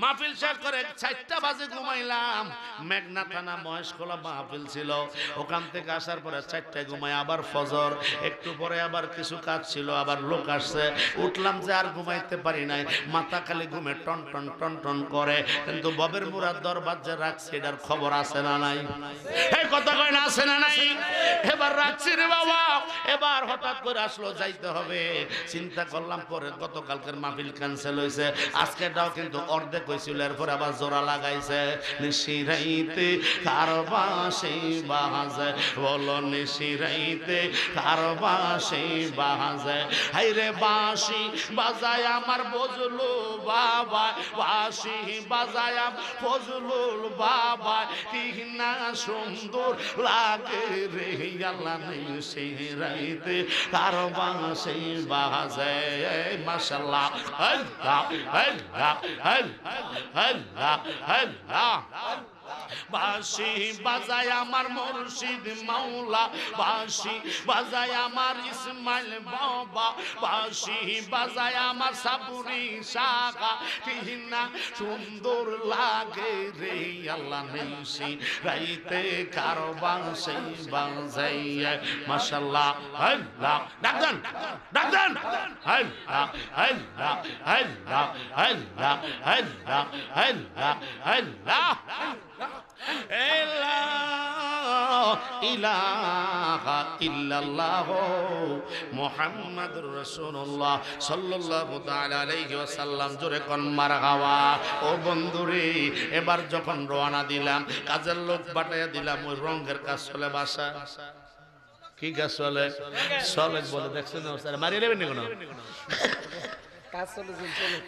মাহফিল শেষ করে 4টা বাজে ঘুমাইলাম। মেঘনা থানা মহেশখোলা মাহফিল ছিল, ওখান থেকে আসার পরে 4টায় ঘুমাই, আবার ফজর, একটু পরে আবার কিছু কাজ ছিল, আবার লোক আসছে, উঠলাম যে আর ঘুমাইতে পারি নাই, মাথা খালি ঘুমে টন টন টন টন করে। কিন্তু ববের মুরাদ দরবার যে রাখছে এটার খবর আছে না নাই? এই কথা কয় না, আছে না নাই? এবার রাখছি রে বাবা, এবার হঠাৎ করে আসলো যাইতে হবে, চিন্তা করলাম, পরে গতকালকের মাহফিল ক্যান্সেল হয়েছে, আজকেরটাও কিন্তু অর্ধেক হইছিল এরপর আবার জোড়া লাগাইছে নিশিরাইতে কার বাঁশি বাজে বলো নিশিরাইতে কার বাঁশি বাজে হাইরে বাঁশি বাজায় আমার বজলু বাবা বাঁশি বাজায় ফজলুল বাবা কি না সুন্দর লাগে রে আল্লাহ নিশিরাইতে কার বাঁশি বাজে মাশাআল্লাহ আল্লাহ আল্লাহ আল্লাহ আল্লাহ বাঁশি বাজায় আমার মুর্শিদ মাওলা বাঁশি বাজায় আমার ইসমাইল বাবা বাঁশি বাজায় আমার সাপুরি শাখা কি না সুন্দর লাগে রে আল্লাহ নিশি রাইতে কারো বাঁশি বাজাইয়া মাশাআল্লাহ আল্লাহ ডাকদেন ডাকদেন আল্লাহ আল্লাহ আল্লাহ আল্লাহ আল্লাহ আল্লাহ আল্লাহ ইলাহা ইল্লাল্লাহ মুহাম্মাদুর রাসূলুল্লাহ সাল্লাল্লাহু তাআলা আলাইহি ওয়াসাল্লাম জোরে কোন মারহাবা ও বন্ধুরে এবার যখন রওনা দিলাম কাজের লোক পাঠাইয়া দিলাম ওই রঙের কাজ চলে বাসা কি কাজ চলে চলে বলে দেখছেন স্যার মারিয়ে নেবেন না কোনো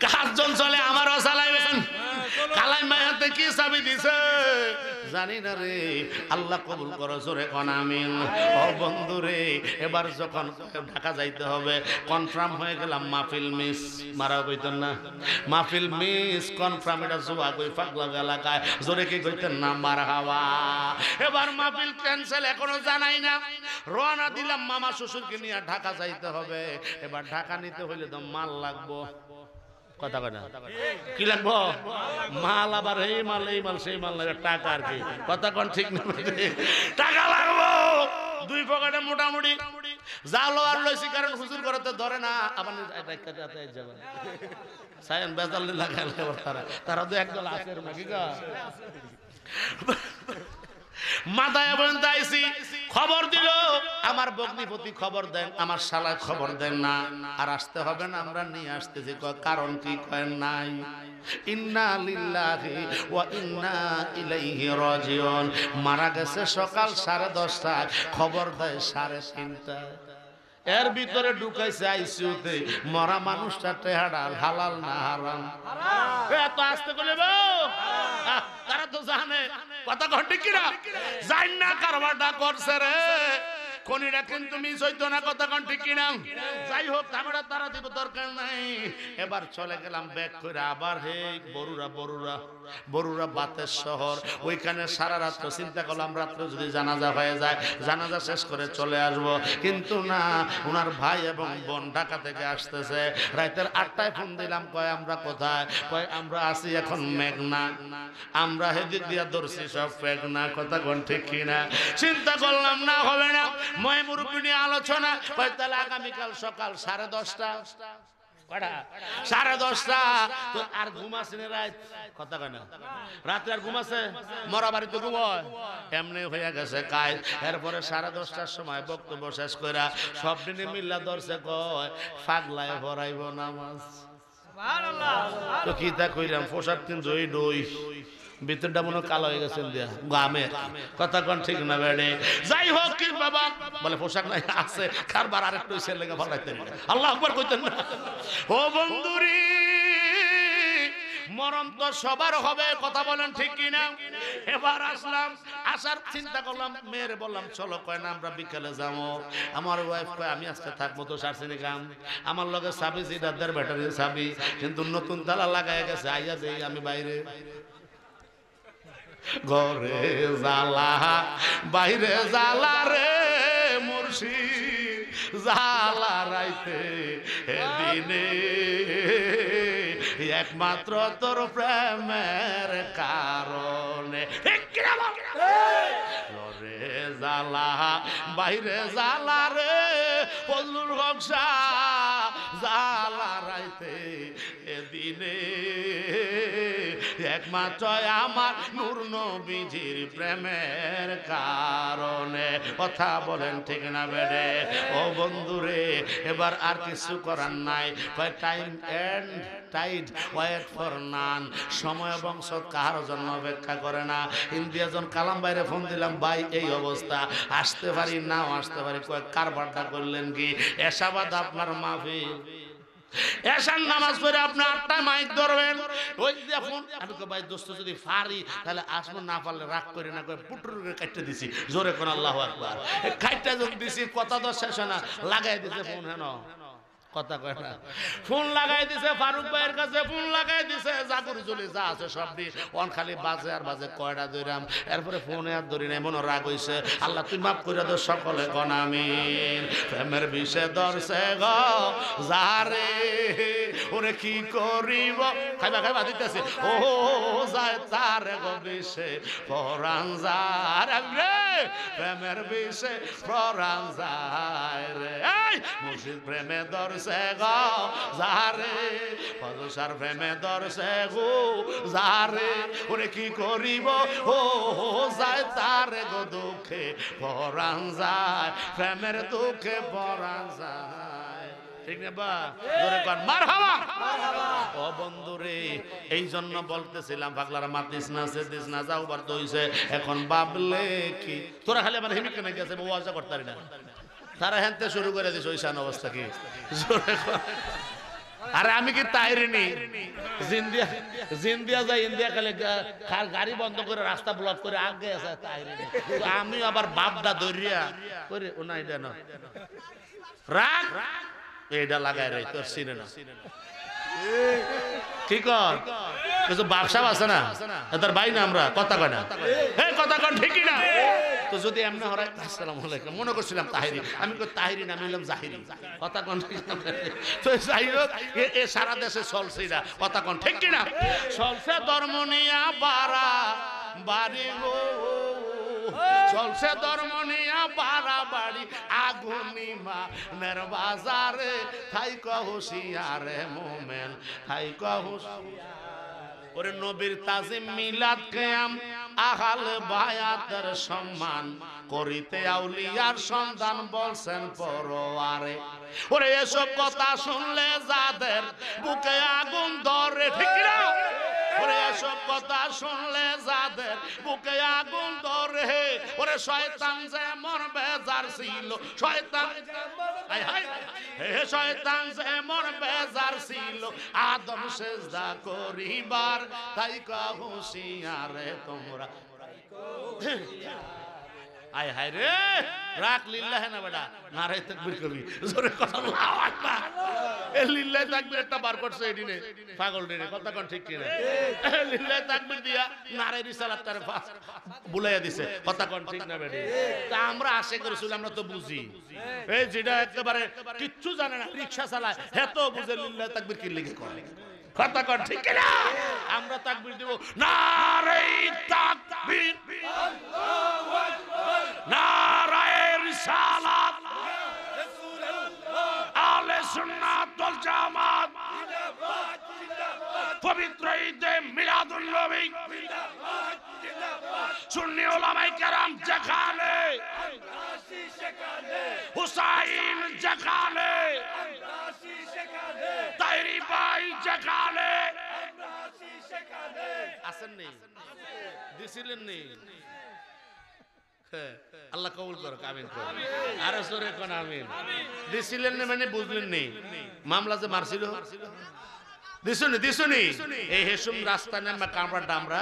কাজজন চলে আমারও চালাইবেন কালাই মায়াতে কি চাবি দিছে জানি না রে আল্লাহ কবুল করো জোরে কোন আমিন ও বন্ধু রে এবার যখন ঢাকা যাইতে হবে কনফার্ম হয়ে গেলাম মাহফিল মিস মারা কইতেন না মাহফিল মিস কনফার্ম এটা জুয়া কই পাগলা এলাকায় জোরে কি কইতেন না মারহাবা এবার মাহফিল ক্যান্সেল এখনো জানাই না রওনা দিলাম মামা শ্বশুরকে নিয়ে ঢাকা যাইতে হবে এবার ঢাকা নিতে হইলে তো মাল লাগবে কথা কথা কি লাগবো মাল আবার এই মাল সেই মাল লাগে টাকা আর কি কথা কোন ঠিক না টাকা লাগবো দুই পকেটে মোটামুটি জালো আর লইছি কারণ হুজুর করতে ধরে না আবার যাবেন সায়ন বেজাল লাগাইলে তারা তো একদল আছে নাকি গা মাথায় পর্যন্ত আইছি খবর দিল আমার ভগ্নিপতি খবর দেন আমার শালা খবর দেন না আর আসতে হবে না আমরা নিয়ে আসতেছি কারণ কি কয় নাই ইন্না লিল্লাহি ওয়া ইন্না ইলাইহি রাজিউন মারা গেছে সকাল 10:30 খবর দেয় 3:30 এর ভিতরে ঢুকাইছে আইসিইউতে মরা মানুষটা টেহাডা হালাল না হারাম এত আস্তে করে তারা তো জানে কথা ঘটে কিনা জান না কারবারটা করছে রে কোনিরা কিন্তু মিস হইতো না কথা কোন ঠিক কিনা যাই হোক আমরা তারা দিব দরকার নাই এবার চলে গেলাম ব্যাক করে আবার হে বরুরা বাতের শহর ওইখানে সারা রাত চিন্তা করলাম রাত্রে যদি জানাজা হয়ে যায় জানাজা শেষ করে চলে আসব কিন্তু না ওনার ভাই এবং বোন ঢাকা থেকে আসতেছে রাতের 8টায় ফোন দিলাম কয় আমরা কোথায় কয় আমরা আছি এখন মেঘনা আমরা হেদিক দিয়া ধরছি সব মেঘনা কথা কোন ঠিক কিনা চিন্তা করলাম না হবে না মই মুরব্বি নিয়ে আলোচনা কয় তাহলে আগামীকাল সকাল 10:30 কটা 10:30 তো আর ঘুমাছেন রাত কথা কয় না রাতে আর ঘুমাছে মরা বাড়িতে ঘুমায় এমনি হয়ে গেছে কাজ এরপরে 10:30টার সময় বক্তব্য শেষ কইরা সব দিনে মিল্লা ধরছে কয় পাগলায় ভরাইব নামাজ সুবহানাল্লাহ তো কি তা কইরাম পোশাক কিন্তু ওই দই ভিতরটা মনে কালো হয়ে গেছে দিয়া গামের কথা কোন ঠিক না বেড়ে যাই হোক কি বাবা বলে পোশাক নাই আছে কারবার আরেকটু ছেলে লেগে ফলাইতেন আল্লাহু আকবার কইতেন না ও বন্ধুরি মরণ তো সবার হবে কথা বলেন ঠিক কি না এবার আসলাম আসার চিন্তা করলাম মেয়েরে বললাম চলো কয় না আমরা বিকেলে যাবো আমার ওয়াইফ কয় আমি আজকে থাকবো তো সারছিনি কাম আমার লগে চাবি জিডারদের ব্যাটারি চাবি কিন্তু নতুন তালা লাগাই গেছে আইয়া দেই আমি বাইরে ঘরে জালা বাইরে জালা রে মুর্শিদ জালা রাইতে দিনে একমাত্র তোর প্রেমের কারণে ঘরে জালা বাইরে জালা রে ফজলুল হক শাহ জালা রাইতে দিনে একমাত্র আমার নূর নবীজির প্রেমের কারণে। কথা বলেন ঠিক না বেড়ে? ও বন্ধুরে, এবার আর কিছু করার নাই। Time and tide wait for none. সময় এবং কার জন্য অপেক্ষা করে না। ইন্ডিয়া জন কালাম বাইরে ফোন দিলাম, ভাই এই অবস্থা, আসতে পারি নাও আসতে পারি। কয়েক কারবারটা করলেন কি? এসাবাদ আপনার মাহফিল, এসার নামাজ পড়ে আপনি 8টায় মাইক ধরবেন। ওই দেখুন আমি কই ভাই দোস্ত যদি পারি তাহলে আসবো, না পারলে রাগ করে না কই পুটুর কাটতে দিছি। জোরে কোন আল্লাহু আকবার। কাটতে যখন দিছি কথা তো শেষ হয় না, লাগাই দিছে ফোন। হেন কথা কয় না, ফোন লাগাই দিছে ফারুক ভাইয়ের কাছে, ফোন লাগাই দিছে জাগুর জলি যা আছে সব দি অন খালি বাজে আর বাজে। কয়টা ধইরাম, এরপরে ফোনে আর ধরি নাই, মনে রাগ হইছে। আল্লাহ তুই মাফ করে দে সকলে কোন আমিন। প্রেমের বিষে ধরছে গো যারে, ওরে কি করিব, খাইবা খাইবা দিতেছে। ও যায় তারে গো বিষে পরাণ যায় রে, প্রেমের বিষে পরাণ যায় রে। এই মুর্শিদ প্রেমে ধরছে গো যারে, পদসার প্রেমে ধরছে গো যারে, ওরে কি করিব ও যায় তারে গো দুঃখে পরাণ যায়, প্রেমের দুঃখে পরাণ যায়। ঠিক না বা? জোরে কোন মারহাবা। ও বন্ধুরে, এই জন্য বলতেছিলাম পাগলারা মাতিস না সেদিস না যাও বার দইছে। এখন ভাবলে কি তোরা খালি আমার হিমিকে না গেছে ওয়াজা করতে পারি না, তারা হেনতে শুরু করে দিস ওইসান অবস্থা কি। আরে আমি কি তাইরিনি জিন্দিয়া জিন্দিয়া যাই ইন্ডিয়া খালি গাড়ি বন্ধ করে রাস্তা ব্লক করে আগে আছে তাইরিনি। আমি আবার বাপদা দরিয়া করে ওনা এটা না রাগ এইটা লাগাই রে তোর সিনে না কি কর কিছু ব্যবসা আছে না তার ভাই না আমরা কথা কয় না হে কথা কন ঠিকই না। তো যদি এমনি হরাই আসসালামু আলাইকুম মনে করছিলাম তাহিরি, আমি কই তাহিরি না, আমি বললাম জাহিরি। কথা কন ঠিক না? তো যাই হোক এ সারা দেশে চলছে না, কথা কন ঠিক কি না? চলছে ধর্ম নিয়া বাড়া বাড়ি গো, চলছে ধর্ম নিয়া বাড়া বাড়ি আগুনি মানের বাজারে। থাইকা হুঁশিয়ারে মোমেন থাইকা হুঁশিয়ার। ওরে নবীর তাজিম মিলাদ কিয়াম আহাল বায়াতের সম্মান করিতে আউলিয়ার সন্ধান বলছেন পরোয়ারে। ওরে এসব কথা শুনলে যাদের বুকে আগুন ধরে, ঠিক না? ওরে এসব কথা শুনলে যাদের বুকে আগুন ধরে, ওরে শয়তান যেমন বেজার ছিল, শয়তান হে শয়তান যেমন বেজার ছিল আদম সেজদা করিবার, তাই কাহু হুঁশিয়ারে তোমরা। আয় হায় রে রাখ লিল্লাহ না বেটা, নারায়ে তাকবীর করবি জোরে কথা। আল্লাহু আকবার। এ লিল্লাহ তাকবীর একটা বার করছে এদিনে পাগল দিনে, কথা কোন ঠিক কি না? লিল্লাহ তাকবীর দিয়া নারায়ে রিসালাত তার বুলাইয়া দিছে, কথা কোন ঠিক না বেটা? তা আমরা আশা করেছিল, আমরা তো বুঝি এই যেটা একেবারে কিচ্ছু জানে না রিকশা চালায় হে তো বুঝে লিল্লাহ তাকবীর কি লিখে করে, কথা কোন ঠিক কি না? আমরা তাকবীর দিব নারায়ে তাকবীর, আল্লাহু আকবার, নারায়ে রিসালাত, আহলে সুন্নাত ওয়াল জামাত, জিন্দাবাদ জিন্দাবাদ, পবিত্র ঈদে মিলাদুন নবী, জিন্দাবাদ জিন্দাবাদ, সুন্নি উলামায়ে কেরাম যেখানে, আমরা আসি সেখানে, হুসাইন যেখানে, আমরা আসি সেখানে, তাইরি ভাই যেখানে, আমরা আসি সেখানে। আসেন নি? দিছিলেন নি? আল্লাহ কবুল করুক, আমিন করুক। আরে জোরে কোন আমিন। দিছিলেন না মানে বুঝলেন নি? মামলা যে মারছিল দিছুনি দিছুনি এই হেসুম রাস্তা নামা কামরা ডামরা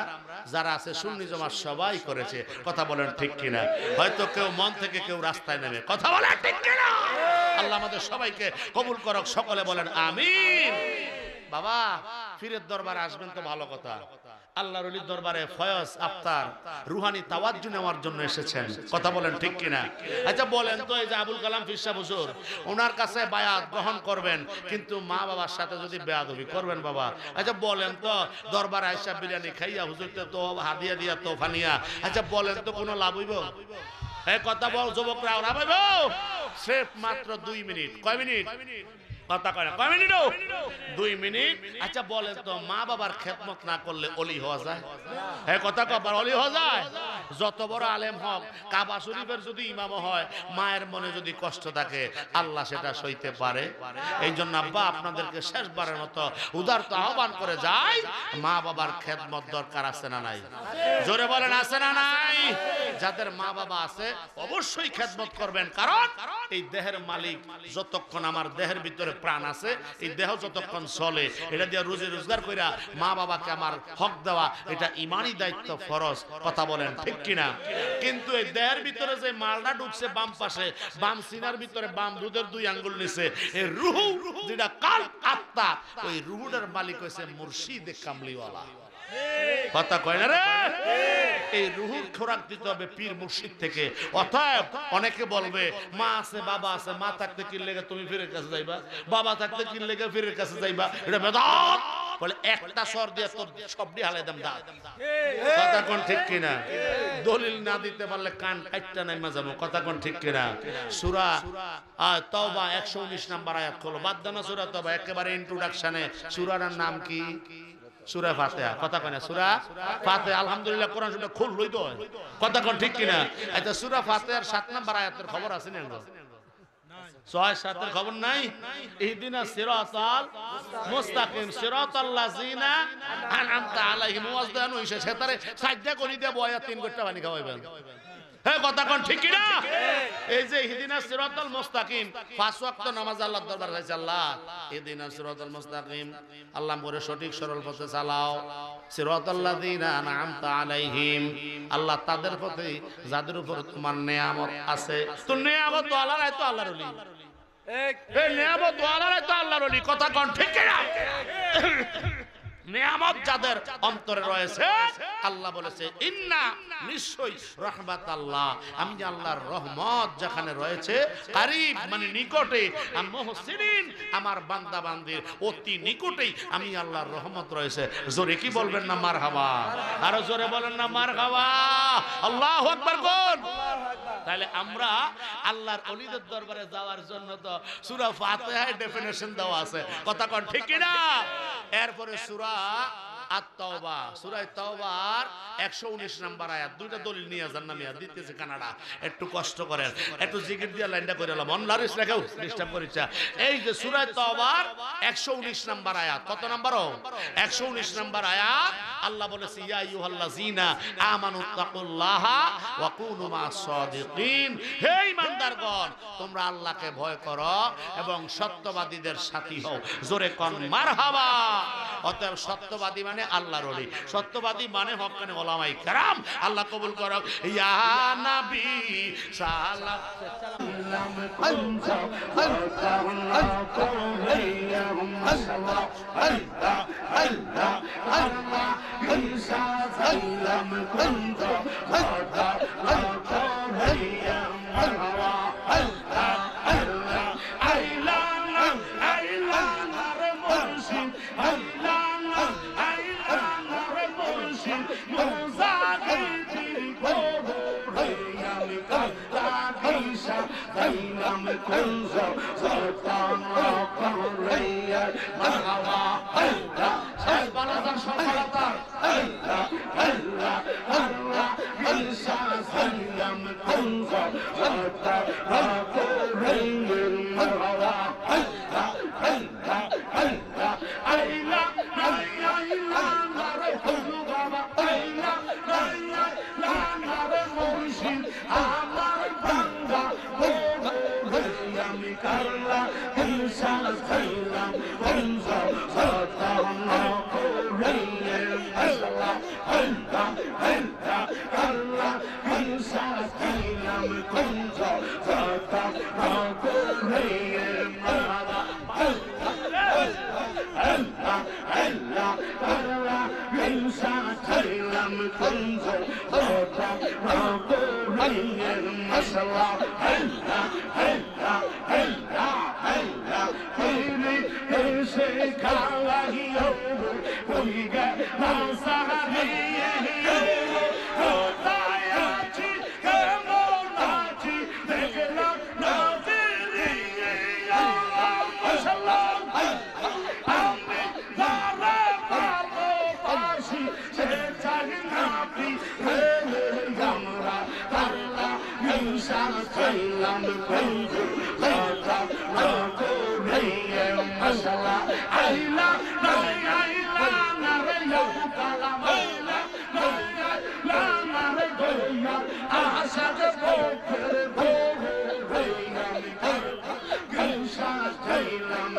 যারা আছে সুন্নি জমাত সবাই করেছে, কথা বলেন ঠিক কিনা? হয়তো কেউ মন থেকে কেউ রাস্তায় নেমে, কথা বলেন ঠিক কিনা? আল্লাহ আমাদের সবাইকে কবুল করুক, সকলে বলেন আমিন। বাবা পীরের দরবারে আসবেন তো ভালো কথা, আল্লাহর ওলির দরবারে ফয়জ আফতার রুহানি তাওয়াজ্জু নেওয়ার জন্য এসেছেন, কথা বলেন ঠিক কিনা? আচ্ছা বলেন তো এই যে আবুল কালাম ফিরসা হুজুর ওনার কাছে বায়াত গ্রহণ করবেন, কিন্তু মা বাবার সাথে যদি বেয়াদবি করবেন বাবা, আচ্ছা বলেন তো দরবারে আইসা বিরিয়ানি খাইয়া হুজুরকে তো হাদিয়া দিয়া তোফা নিয়া, আচ্ছা বলেন তো কোনো লাভ হইব? এই কথা বল যুবকরা, ওরা ভাইব স্রেফ মাত্র 2 মিনিট। কয় মিনিট? কথা কয় না, কয় মিনিট? 2 মিনিট। আচ্ছা বলেন তো, মা বাবার খেদমত না করলে ওলি হওয়া যায়? হ্যাঁ কথা কবার, ওলি হওয়া যায়? যত বড় আলেম হোক, কাবা শরীফের যদি ইমাম হয়, মায়ের মনে যদি কষ্ট থাকে, আল্লাহ সেটা সইতে পারে? এই জন্য আব্বা আপনাদেরকে শেষবারের মতো উদারত আহ্বান করে যায়, মা বাবার খেদমত দরকার আছে না নাই? জোরে বলেন আছে না নাই? যাদের মা বাবা আছে অবশ্যই খেদমত করবেন, কারণ এই দেহের মালিক যতক্ষণ আমার দেহের ভিতরে প্রাণ আছে, এই দেহ যতক্ষণ চলে, এটা দিয়ে রুজি রোজগার কইরা মা বাবাকে আমার হক দেওয়া, এটা ইমানি দায়িত্ব, ফরজ। কথা বলেন ঠিক কিনা? কিন্তু এই দেহের ভিতরে যে মালটা ঢুকছে বাম পাশে, বাম সিনার ভিতরে, বাম দুধের 2 আঙ্গুল নিচে, এই রুহু যেটা কাল আত্মা, ওই রুহুটার মালিক হইছে মুর্শিদ কামলিওয়ালা। কথা কয় না রে? এই রুহুর খোরাক দিতে হবে পীর মুর্শিদ থেকে। অতএব অনেকে বলবে মা আছে বাবা আছে, মা থাকতে কি লেগে তুমি পীরের কাছে যাইবা, বাবা থাকতে কি লেগে পীরের কাছে যাইবা, এটা বেদাত। বলে একটা স্বর দিয়ে তোর সবটি হালাই দাম দাও। কথা কোন ঠিক কিনা? দলিল না দিতে পারলে কান কাটটা নাইমা যাবো। কথা কোন ঠিক কিনা? সূরা তাওবা 119 নাম্বার আয়াত খোলো, বাদ দাও না সূরা তাওবা, একেবারে ইন্ট্রোডাকশনে সূরার নাম কি? সূরা ফাতিহা। কথা কয় না? সূরা ফাতিহা। আলহামদুলিল্লাহ, কোরআন শরীফটা খুললই তো। কথা কোন ঠিক কিনা? আচ্ছা সূরা ফাতিহার 7 নাম্বার আয়াতের খবর আছে না? 6-7 এর খবর নাই? ইহদিনাস সিরাতাল মুস্তাকিম সিরাতাল লাযিনা আনআমতা আলাইহিম ওয়াজদান হইছে সেতারে সাইদা কোনি দিয়ে বয়া 3 গোটা পানি খাওয়াইবেন। হ্যাঁ কথা কোন ঠিক কিনা? এই যে ইহদিনাস সিরাতাল মুস্তাকিম, 5 ওয়াক্ত নামাজ আল্লাহর দরবার গাইছে, আল্লাহ ইহদিনাস সিরাতাল মুস্তাকিম, আল্লাহ মোরে সঠিক সরল পথে চালাও। সিরাতাল লাযিনা আনআমতা আলাইহিম, আল্লাহ তাদের পথে যাদের উপর তোমার নিয়ামত আছে। তো নিয়ামত তো আল্লাহর, তো আল্লাহর ওলি। এই নিয়ামত তো আল্লাহর, তো আল্লাহর ওলি। কথা কোন ঠিক কিনা? নিয়ামত যাদের অন্তরে রয়েছে, আল্লাহ বলেছে ইন্না নিশ্চয়ই রহমত আল্লাহ, আমি আল্লাহর রহমত যেখানে রয়েছে, কারীব মানে নিকটে, আর মুহসিনিন আমার বান্দা বান্দির অতি নিকটেই আমি আল্লাহর রহমত রয়েছে। জোরে কি বলবেন না মারহাবা? আরো জোরে বলেন না মারহাবা? আল্লাহু আকবার বল। তাহলে আমরা আল্লাহর ওলিদের দরবারে যাওয়ার জন্য তো সূরা ফাতিহায় ডেফিনেশন দেওয়া আছে। কথা কোন ঠিক কিনা? এরপরে সূরা আত-তাওবা, সূরা তাওবার 119 নাম্বার আয়াত। 2টা দলিল নিয়ে যান না মিয়া, দিতেছে কানাডা। একটু কষ্ট করেন, একটু জিকির দিয়ে লাইনটা করে এলাম, অনলারিস লেখেও ডিস্টার্ব করিছে। এই যে সূরা তাওবার 119 নাম্বার আয়াত, কত নাম্বার? 119 নাম্বার আয়াত। আল্লাহ বলেছে ইয়া আইয়ুহাল্লাযিনা আমানুত্তাকুল্লাহা ওয়া কুনু মা'আস সাদিকিন, হে ঈমানদারগণ তোমরা আল্লাহকে ভয় করো এবং সত্যবাদীদের সাথী হও। জোরে কোন মারহাবা। অতএব সত্যবাদী মানে আল্লাহর ওলি, সত্যবাদী মানে হক্কানি উলামায়ে কেরাম। আল্লাহ কবুল করো। ইয়া নবী সালাম কুনজা আল্লাহ কুরাইয়াহুম আল্লাহ আল্লাহ আল্লাহ আল্লাহ ঈসা সালাম কুনজা আল্লাহ কুরাইয়াহুম আল্লাহ আল্লাহ আল্লাহ আইলানা আইলানা রে মুর্শিদ আল্লাহ মাশাআল্লাহ শাল চাইলাম কথা না করে মশলা আইলা আইলা না রে কালাম আইলা আইলা না রে গোয়া আশাদ পথের ভোর হইলাম শাল চাইলাম